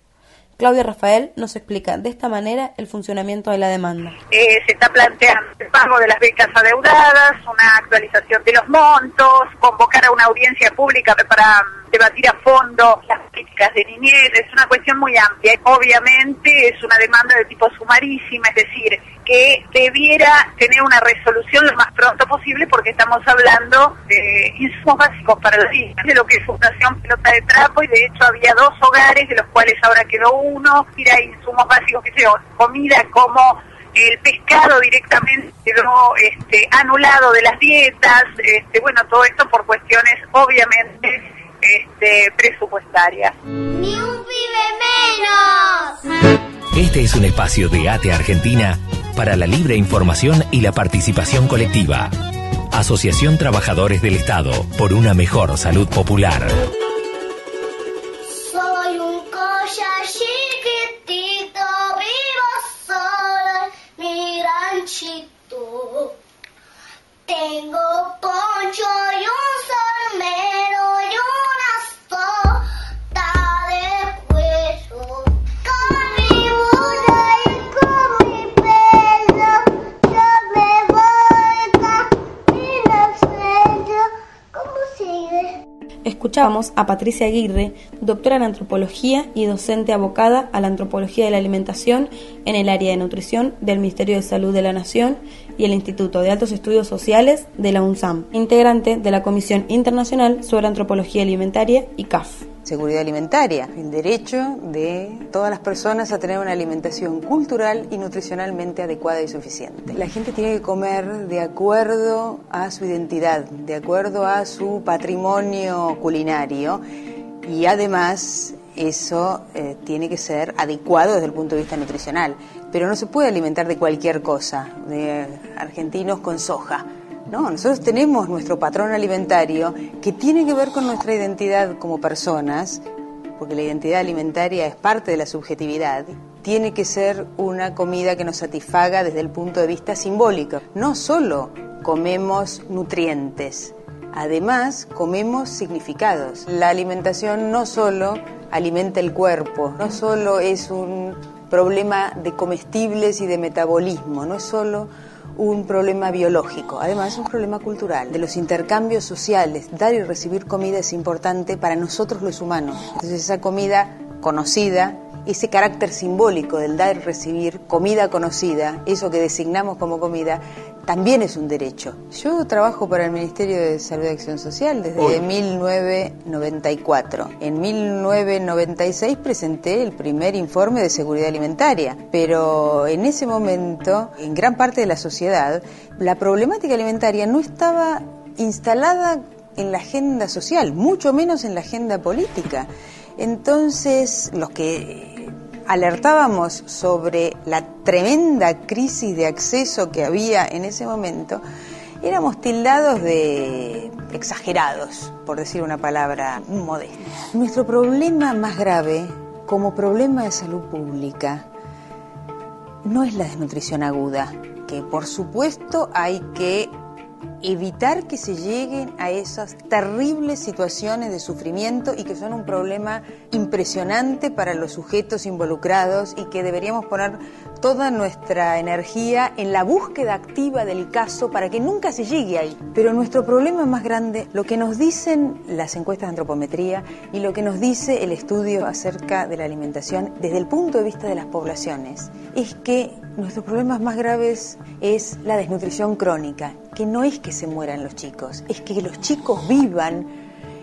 Claudia Rafael nos explica de esta manera el funcionamiento de la demanda. Se está planteando el pago de las becas adeudadas, una actualización de los montos, convocar a una audiencia pública para debatir a fondo las políticas de niñez. Es una cuestión muy amplia. Obviamente es una demanda de tipo sumarísima, es decir, que debiera tener una resolución lo más pronto posible, porque estamos hablando de insumos básicos para la vida, de lo que es Fundación Pelota de Trapo, y de hecho había 2 hogares, de los cuales ahora quedó uno. Mira, insumos básicos, que sea comida, como el pescado directamente quedó anulado de las dietas, bueno, todo esto por cuestiones obviamente presupuestarias. Ni un pibe menos. Este es un espacio de ATE Argentina para la libre información y la participación colectiva. Asociación Trabajadores del Estado por una mejor salud popular. Soy un collar chiquitito, vivo solo en mi ranchito. Tengo poncho y un solmero y una sota de cuello. Con mi burra y con mi pelo, yo me voy camino. ¿Cómo sigue? Escuchamos a Patricia Aguirre, doctora en antropología y docente abocada a la antropología de la alimentación en el área de nutrición del Ministerio de Salud de la Nación y el Instituto de Altos Estudios Sociales de la UNSAM, integrante de la Comisión Internacional sobre Antropología Alimentaria y CAF. Seguridad alimentaria, el derecho de todas las personas a tener una alimentación cultural y nutricionalmente adecuada y suficiente. La gente tiene que comer de acuerdo a su identidad, de acuerdo a su patrimonio culinario, y además eso tiene que ser adecuado desde el punto de vista nutricional. Pero no se puede alimentar de cualquier cosa, de argentinos con soja. No, nosotros tenemos nuestro patrón alimentario que tiene que ver con nuestra identidad como personas, porque la identidad alimentaria es parte de la subjetividad. Tiene que ser una comida que nos satisfaga desde el punto de vista simbólico. No solo comemos nutrientes, además comemos significados. La alimentación no solo alimenta el cuerpo, no solo es un problema de comestibles y de metabolismo, no es solo un problema biológico, además es un problema cultural, de los intercambios sociales. Dar y recibir comida es importante para nosotros los humanos. Entonces esa comida conocida, ese carácter simbólico del dar y recibir, comida conocida, eso que designamos como comida, también es un derecho. Yo trabajo para el Ministerio de Salud y Acción Social desde 1994. En 1996 presenté el primer informe de seguridad alimentaria, pero en ese momento, en gran parte de la sociedad, la problemática alimentaria no estaba instalada en la agenda social, mucho menos en la agenda política. Entonces, los que alertábamos sobre la tremenda crisis de acceso que había en ese momento, éramos tildados de exagerados, por decir una palabra modesta. Nuestro problema más grave, como problema de salud pública, no es la desnutrición aguda, que por supuesto hay que evitar que se lleguen a esas terribles situaciones de sufrimiento y que son un problema impresionante para los sujetos involucrados y que deberíamos poner toda nuestra energía en la búsqueda activa del caso para que nunca se llegue ahí. Pero nuestro problema más grande, lo que nos dicen las encuestas de antropometría y lo que nos dice el estudio acerca de la alimentación desde el punto de vista de las poblaciones, es que nuestros problemas más graves es la desnutrición crónica, que no es que se mueran los chicos, es que los chicos vivan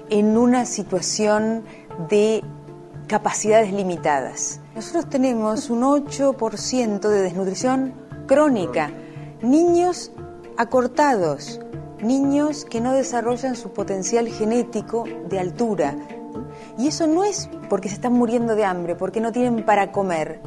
en una situación de capacidades limitadas. Nosotros tenemos un 8% de desnutrición crónica, niños acortados, niños que no desarrollan su potencial genético de altura. Y eso no es porque se están muriendo de hambre, porque no tienen para comer,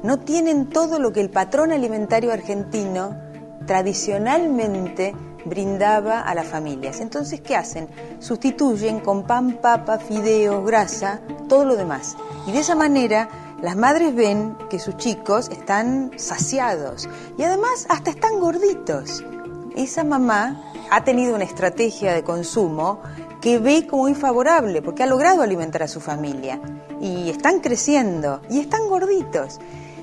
no tienen todo lo que el patrón alimentario argentino tradicionalmente brindaba a las familias. Entonces, ¿qué hacen? Sustituyen con pan, papa, fideos, grasa, todo lo demás. Y de esa manera las madres ven que sus chicos están saciados y además hasta están gorditos. Esa mamá ha tenido una estrategia de consumo que ve como muy favorable porque ha logrado alimentar a su familia y están creciendo y están gorditos.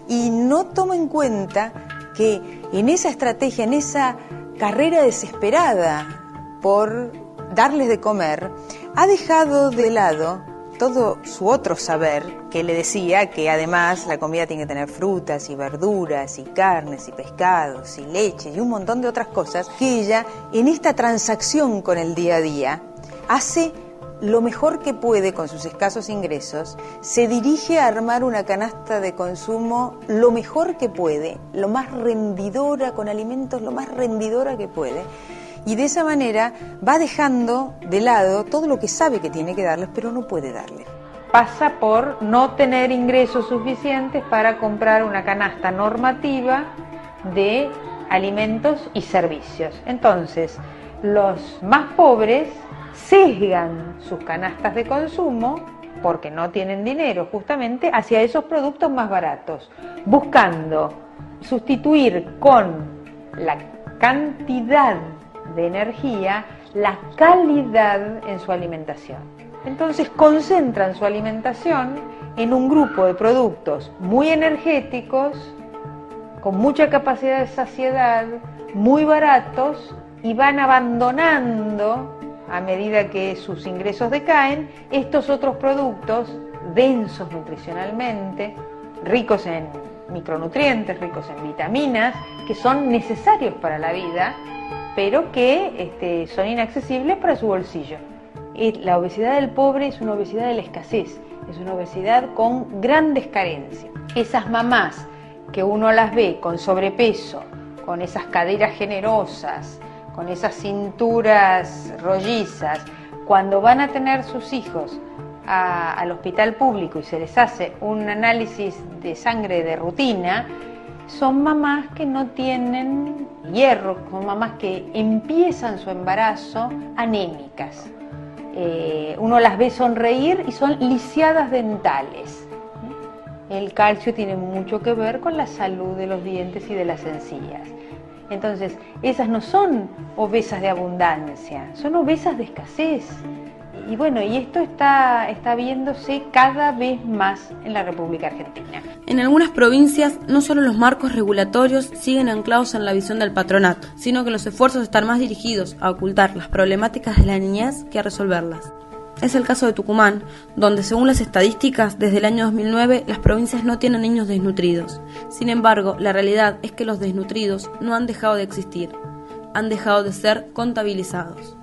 Y no toma en cuenta que en esa estrategia, en esa carrera desesperada por darles de comer, ha dejado de lado todo su otro saber, que le decía que además la comida tiene que tener frutas y verduras y carnes y pescados y leche y un montón de otras cosas, que ella en esta transacción con el día a día hace lo mejor que puede con sus escasos ingresos, se dirige a armar una canasta de consumo lo mejor que puede, lo más rendidora, con alimentos lo más rendidora que puede, y de esa manera va dejando de lado todo lo que sabe que tiene que darles, pero no puede darles. Pasa por no tener ingresos suficientes para comprar una canasta normativa de alimentos y servicios. Entonces, los más pobres sesgan sus canastas de consumo, porque no tienen dinero justamente, hacia esos productos más baratos, buscando sustituir con la cantidad de energía la calidad en su alimentación. Entonces concentran su alimentación en un grupo de productos muy energéticos, con mucha capacidad de saciedad, muy baratos, y van abandonando, a medida que sus ingresos decaen, estos otros productos densos nutricionalmente, ricos en micronutrientes, ricos en vitaminas, que son necesarios para la vida, pero que son inaccesibles para su bolsillo. La obesidad del pobre es una obesidad de la escasez, es una obesidad con grandes carencias. Esas mamás que uno las ve con sobrepeso, con esas caderas generosas, con esas cinturas rollizas, cuando van a tener sus hijos al hospital público y se les hace un análisis de sangre de rutina, son mamás que no tienen hierro, son mamás que empiezan su embarazo anémicas. Uno las ve sonreír y son lisiadas dentales. El calcio tiene mucho que ver con la salud de los dientes y de las encías. Entonces, esas no son obesas de abundancia, son obesas de escasez. Y bueno, y esto está viéndose cada vez más en la República Argentina. En algunas provincias, no solo los marcos regulatorios siguen anclados en la visión del patronato, sino que los esfuerzos están más dirigidos a ocultar las problemáticas de la niñez que a resolverlas. Es el caso de Tucumán, donde según las estadísticas, desde el año 2009 las provincias no tienen niños desnutridos. Sin embargo, la realidad es que los desnutridos no han dejado de existir, han dejado de ser contabilizados.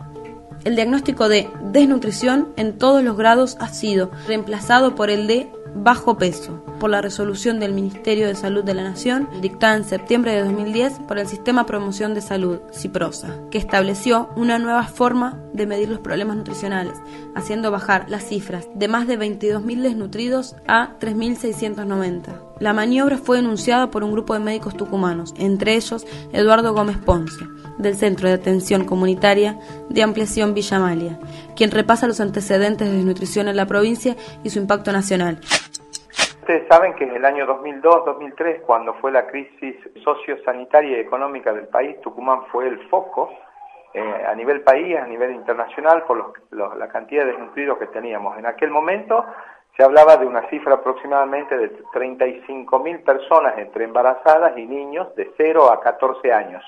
El diagnóstico de desnutrición en todos los grados ha sido reemplazado por el de bajo peso, por la resolución del Ministerio de Salud de la Nación, dictada en septiembre de 2010 por el Sistema de Promoción de Salud, CIPROSA, que estableció una nueva forma de medir los problemas nutricionales, haciendo bajar las cifras de más de 22.000 desnutridos a 3.690. La maniobra fue denunciada por un grupo de médicos tucumanos, entre ellos Eduardo Gómez Ponce, del Centro de Atención Comunitaria de Ampliación Villa Amalia, quien repasa los antecedentes de desnutrición en la provincia y su impacto nacional. Ustedes saben que en el año 2002-2003, cuando fue la crisis sociosanitaria y económica del país, Tucumán fue el foco a nivel país, a nivel internacional, por la cantidad de desnutridos que teníamos. En aquel momento se hablaba de una cifra aproximadamente de 35.000 personas entre embarazadas y niños de 0 a 14 años.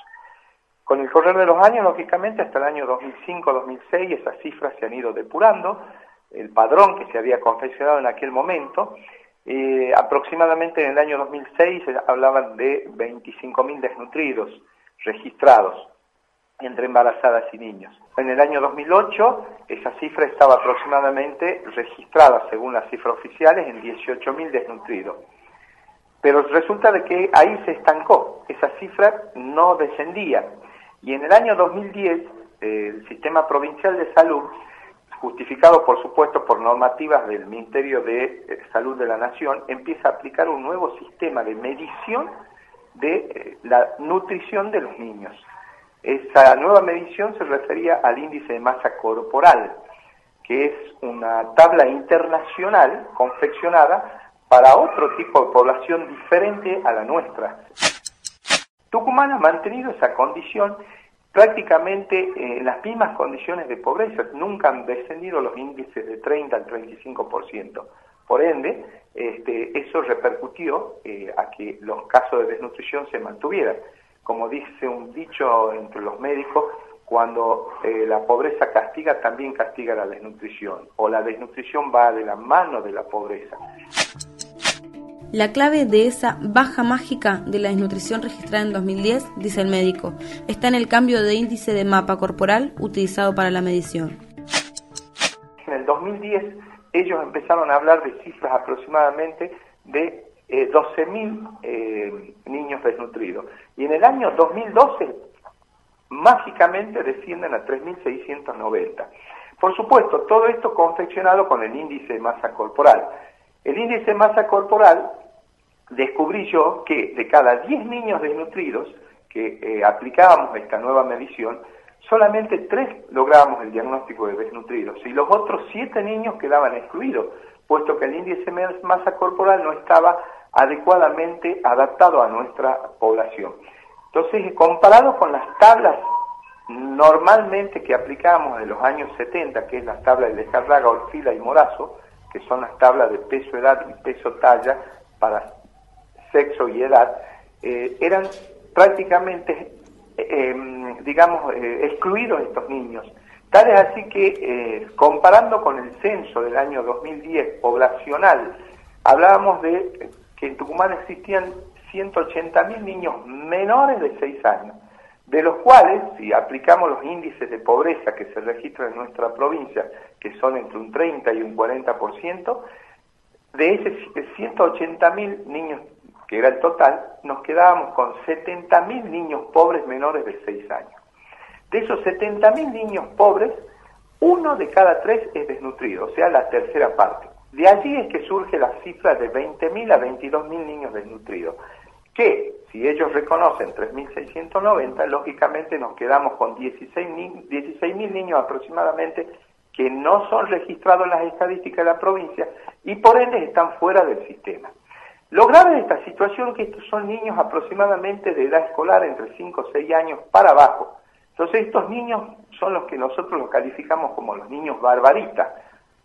Con el correr de los años, lógicamente, hasta el año 2005-2006, esas cifras se han ido depurando. El padrón que se había confeccionado en aquel momento, aproximadamente en el año 2006 se hablaban de 25.000 desnutridos registrados entre embarazadas y niños. En el año 2008 esa cifra estaba aproximadamente registrada, según las cifras oficiales, en 18.000 desnutridos. Pero resulta de que ahí se estancó, esa cifra no descendía. Y en el año 2010 el Sistema Provincial de Salud, justificado por supuesto por normativas del Ministerio de Salud de la Nación, empieza a aplicar un nuevo sistema de medición de la nutrición de los niños. Esa nueva medición se refería al índice de masa corporal, que es una tabla internacional confeccionada para otro tipo de población diferente a la nuestra. Tucumán ha mantenido esa condición prácticamente en las mismas condiciones de pobreza. Nunca han descendido los índices de 30 al 35%. Por ende, eso repercutió a que los casos de desnutrición se mantuvieran. Como dice un dicho entre los médicos, cuando la pobreza castiga, también castiga la desnutrición, o la desnutrición va de la mano de la pobreza. La clave de esa baja mágica de la desnutrición registrada en 2010, dice el médico, está en el cambio de índice de mapa corporal utilizado para la medición. En el 2010 ellos empezaron a hablar de cifras aproximadamente de 12.000 niños desnutridos. Y en el año 2012, mágicamente descienden a 3.690. Por supuesto, todo esto confeccionado con el índice de masa corporal. El índice de masa corporal, descubrí yo que de cada 10 niños desnutridos que aplicábamos esta nueva medición, solamente 3 lográbamos el diagnóstico de desnutridos y los otros 7 niños quedaban excluidos, puesto que el índice de masa corporal no estaba adecuadamente adaptado a nuestra población. Entonces, comparado con las tablas normalmente que aplicábamos de los años 70, que es las tablas de Lizárraga, Orfila y Morazo, que son las tablas de peso, edad y peso talla para sexo y edad, eran prácticamente, excluidos estos niños. Tal es así que, comparando con el censo del año 2010 poblacional, hablábamos de que en Tucumán existían 180.000 niños menores de 6 años, de los cuales, si aplicamos los índices de pobreza que se registran en nuestra provincia, que son entre un 30 y un 40%, de esos 180.000 niños, que era el total, nos quedábamos con 70.000 niños pobres menores de 6 años. De esos 70.000 niños pobres, 1 de cada 3 es desnutrido, o sea, la tercera parte. De allí es que surge la cifra de 20.000 a 22.000 niños desnutridos, que si ellos reconocen 3.690, lógicamente nos quedamos con 16.000 niños aproximadamente que no son registrados en las estadísticas de la provincia y por ende están fuera del sistema. Lo grave de esta situación es que estos son niños aproximadamente de edad escolar entre 5 o 6 años para abajo. Entonces estos niños son los que nosotros los calificamos como los niños barbaritas.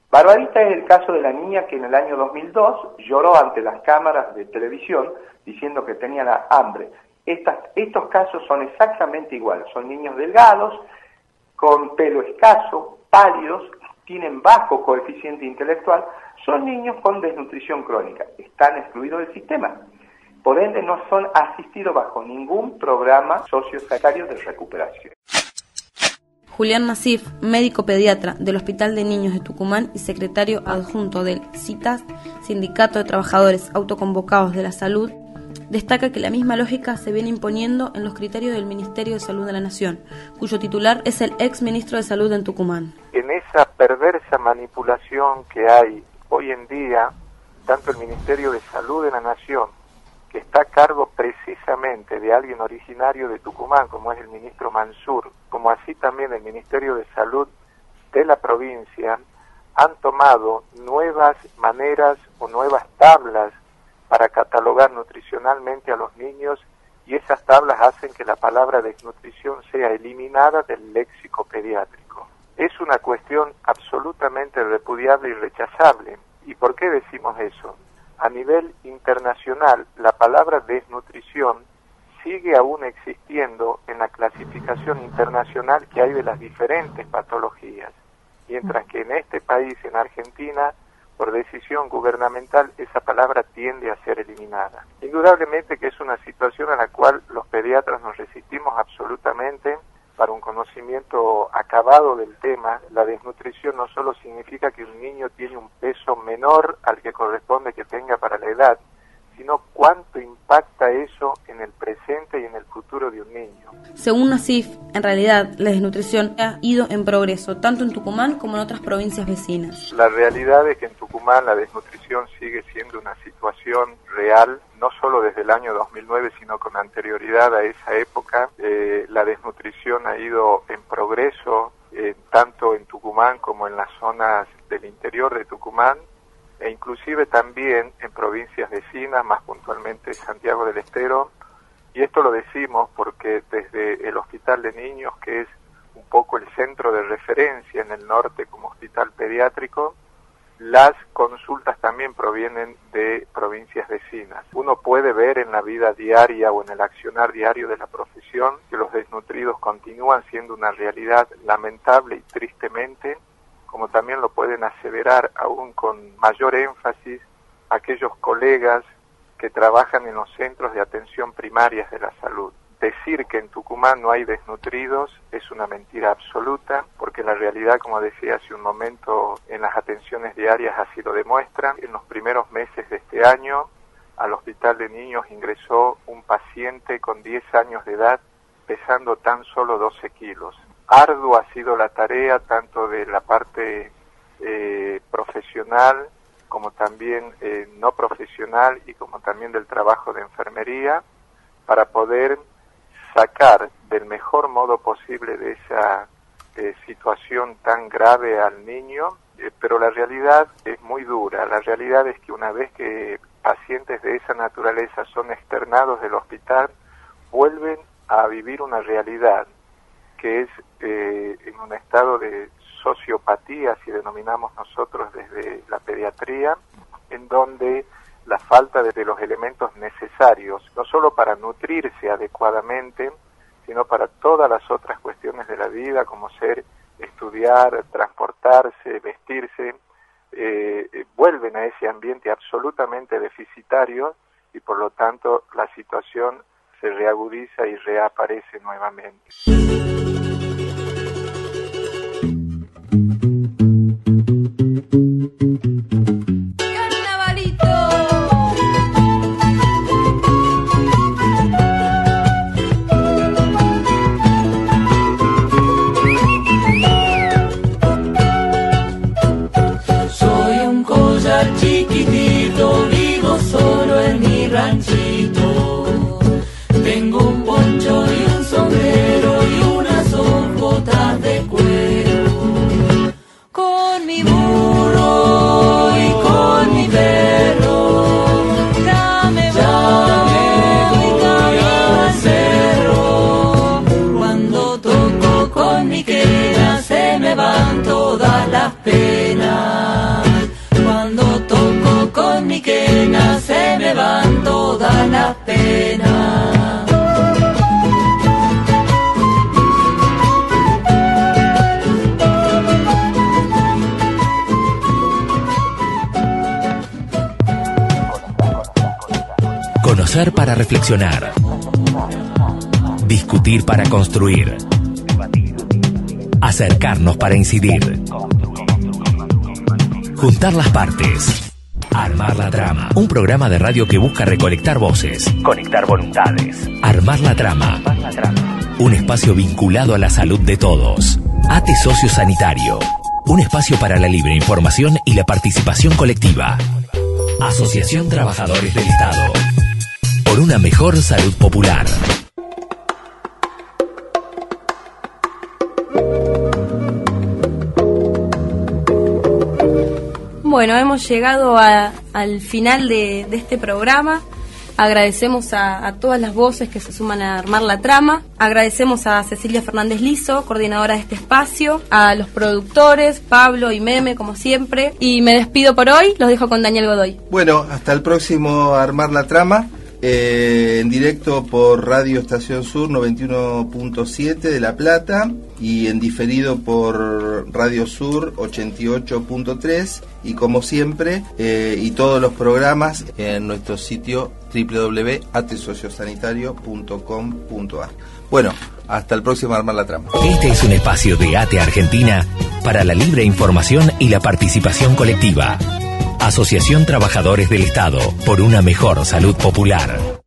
Barbarita es el caso de la niña que en el año 2002 lloró ante las cámaras de televisión diciendo que tenía hambre. Estos casos son exactamente iguales, son niños delgados, con pelo escaso, pálidos, tienen bajo coeficiente intelectual, son niños con desnutrición crónica, están excluidos del sistema. Por ende no son asistidos bajo ningún programa sociosanitario de recuperación. Julián Nasif, médico pediatra del Hospital de Niños de Tucumán y secretario adjunto del CITAS, Sindicato de Trabajadores Autoconvocados de la Salud, destaca que la misma lógica se viene imponiendo en los criterios del Ministerio de Salud de la Nación, cuyo titular es el ex ministro de Salud en Tucumán. En esa perversa manipulación que hay hoy en día tanto el Ministerio de Salud de la Nación, que está a cargo precisamente de alguien originario de Tucumán, como es el ministro Mansur, como así también el Ministerio de Salud de la provincia, han tomado nuevas maneras o nuevas tablas para catalogar nutricionalmente a los niños, y esas tablas hacen que la palabra desnutrición sea eliminada del léxico pediátrico. Es una cuestión absolutamente repudiable y rechazable. ¿Y por qué decimos eso? A nivel internacional, la palabra desnutrición sigue aún existiendo en la clasificación internacional que hay de las diferentes patologías, mientras que en este país, en Argentina, por decisión gubernamental, esa palabra tiende a ser eliminada. Indudablemente que es una situación a la cual los pediatras nos resistimos absolutamente. Para un conocimiento acabado del tema, la desnutrición no solo significa que un niño tiene un peso menor al que corresponde que tenga para la edad, sino cuánto impacta eso en el presente y en el futuro de un niño. Según Nasif, en realidad la desnutrición ha ido en progreso, tanto en Tucumán como en otras provincias vecinas. La realidad es que en Tucumán la desnutrición sigue siendo una situación real, no solo desde el año 2009, sino con anterioridad a esa época. La desnutrición ha ido en progreso, tanto en Tucumán como en las zonas del interior de Tucumán, e inclusive también en provincias vecinas, más puntualmente Santiago del Estero, y esto lo decimos porque desde el Hospital de Niños, que es un poco el centro de referencia en el norte como hospital pediátrico, las consultas también provienen de provincias vecinas. Uno puede ver en la vida diaria o en el accionar diario de la profesión que los desnutridos continúan siendo una realidad lamentable y tristemente, como también lo pueden aseverar aún con mayor énfasis aquellos colegas que trabajan en los centros de atención primarias de la salud. Decir que en Tucumán no hay desnutridos es una mentira absoluta, porque la realidad, como decía hace un momento, en las atenciones diarias así lo demuestran. En los primeros meses de este año, al Hospital de Niños ingresó un paciente con 10 años de edad, pesando tan solo 12 kilos. Ardua ha sido la tarea tanto de la parte profesional como también no profesional y como también del trabajo de enfermería para poder sacar del mejor modo posible de esa situación tan grave al niño, pero la realidad es muy dura. La realidad es que una vez que pacientes de esa naturaleza son externados del hospital, vuelven a vivir una realidad que es en un estado de sociopatía, si denominamos nosotros desde la pediatría, en donde la falta de los elementos necesarios, no solo para nutrirse adecuadamente, sino para todas las otras cuestiones de la vida, como ser estudiar, transportarse, vestirse, vuelven a ese ambiente absolutamente deficitario y por lo tanto la situación se reagudiza y reaparece nuevamente. Chiquitito, vivo solo en mi ranchito. Tengo un poncho y un sombrero y unas hojotas de cuero. Con mi burro y con mi perro, ya me voy camino al cerro. Cuando toco con mi quena se me van todas las penas. Cuando toco con mi quena se me van todas las penas. Conocer para reflexionar. Discutir para construir. Acercarnos para incidir. Juntar las partes. Armar la trama. Un programa de radio que busca recolectar voces. Conectar voluntades. Armar la trama. Un espacio vinculado a la salud de todos. ATE Socio Sanitario. Un espacio para la libre información y la participación colectiva. Asociación Trabajadores del Estado. Por una mejor salud popular. Bueno, hemos llegado al final de este programa. Agradecemos a todas las voces que se suman a armar la trama. Agradecemos a Cecilia Fernández Lizo, coordinadora de este espacio, a los productores, Pablo y Meme, como siempre. Y me despido por hoy, los dejo con Daniel Godoy. Bueno, hasta el próximo Armar la Trama, en directo por Radio Estación Sur 91.7 de La Plata y en diferido por Radio Sur 88.3 y como siempre, y todos los programas en nuestro sitio www.atesociosanitario.com.ar. Bueno, hasta el próximo Armar la Trama. Este es un espacio de ATE Argentina para la libre información y la participación colectiva. Asociación Trabajadores del Estado por una mejor salud popular.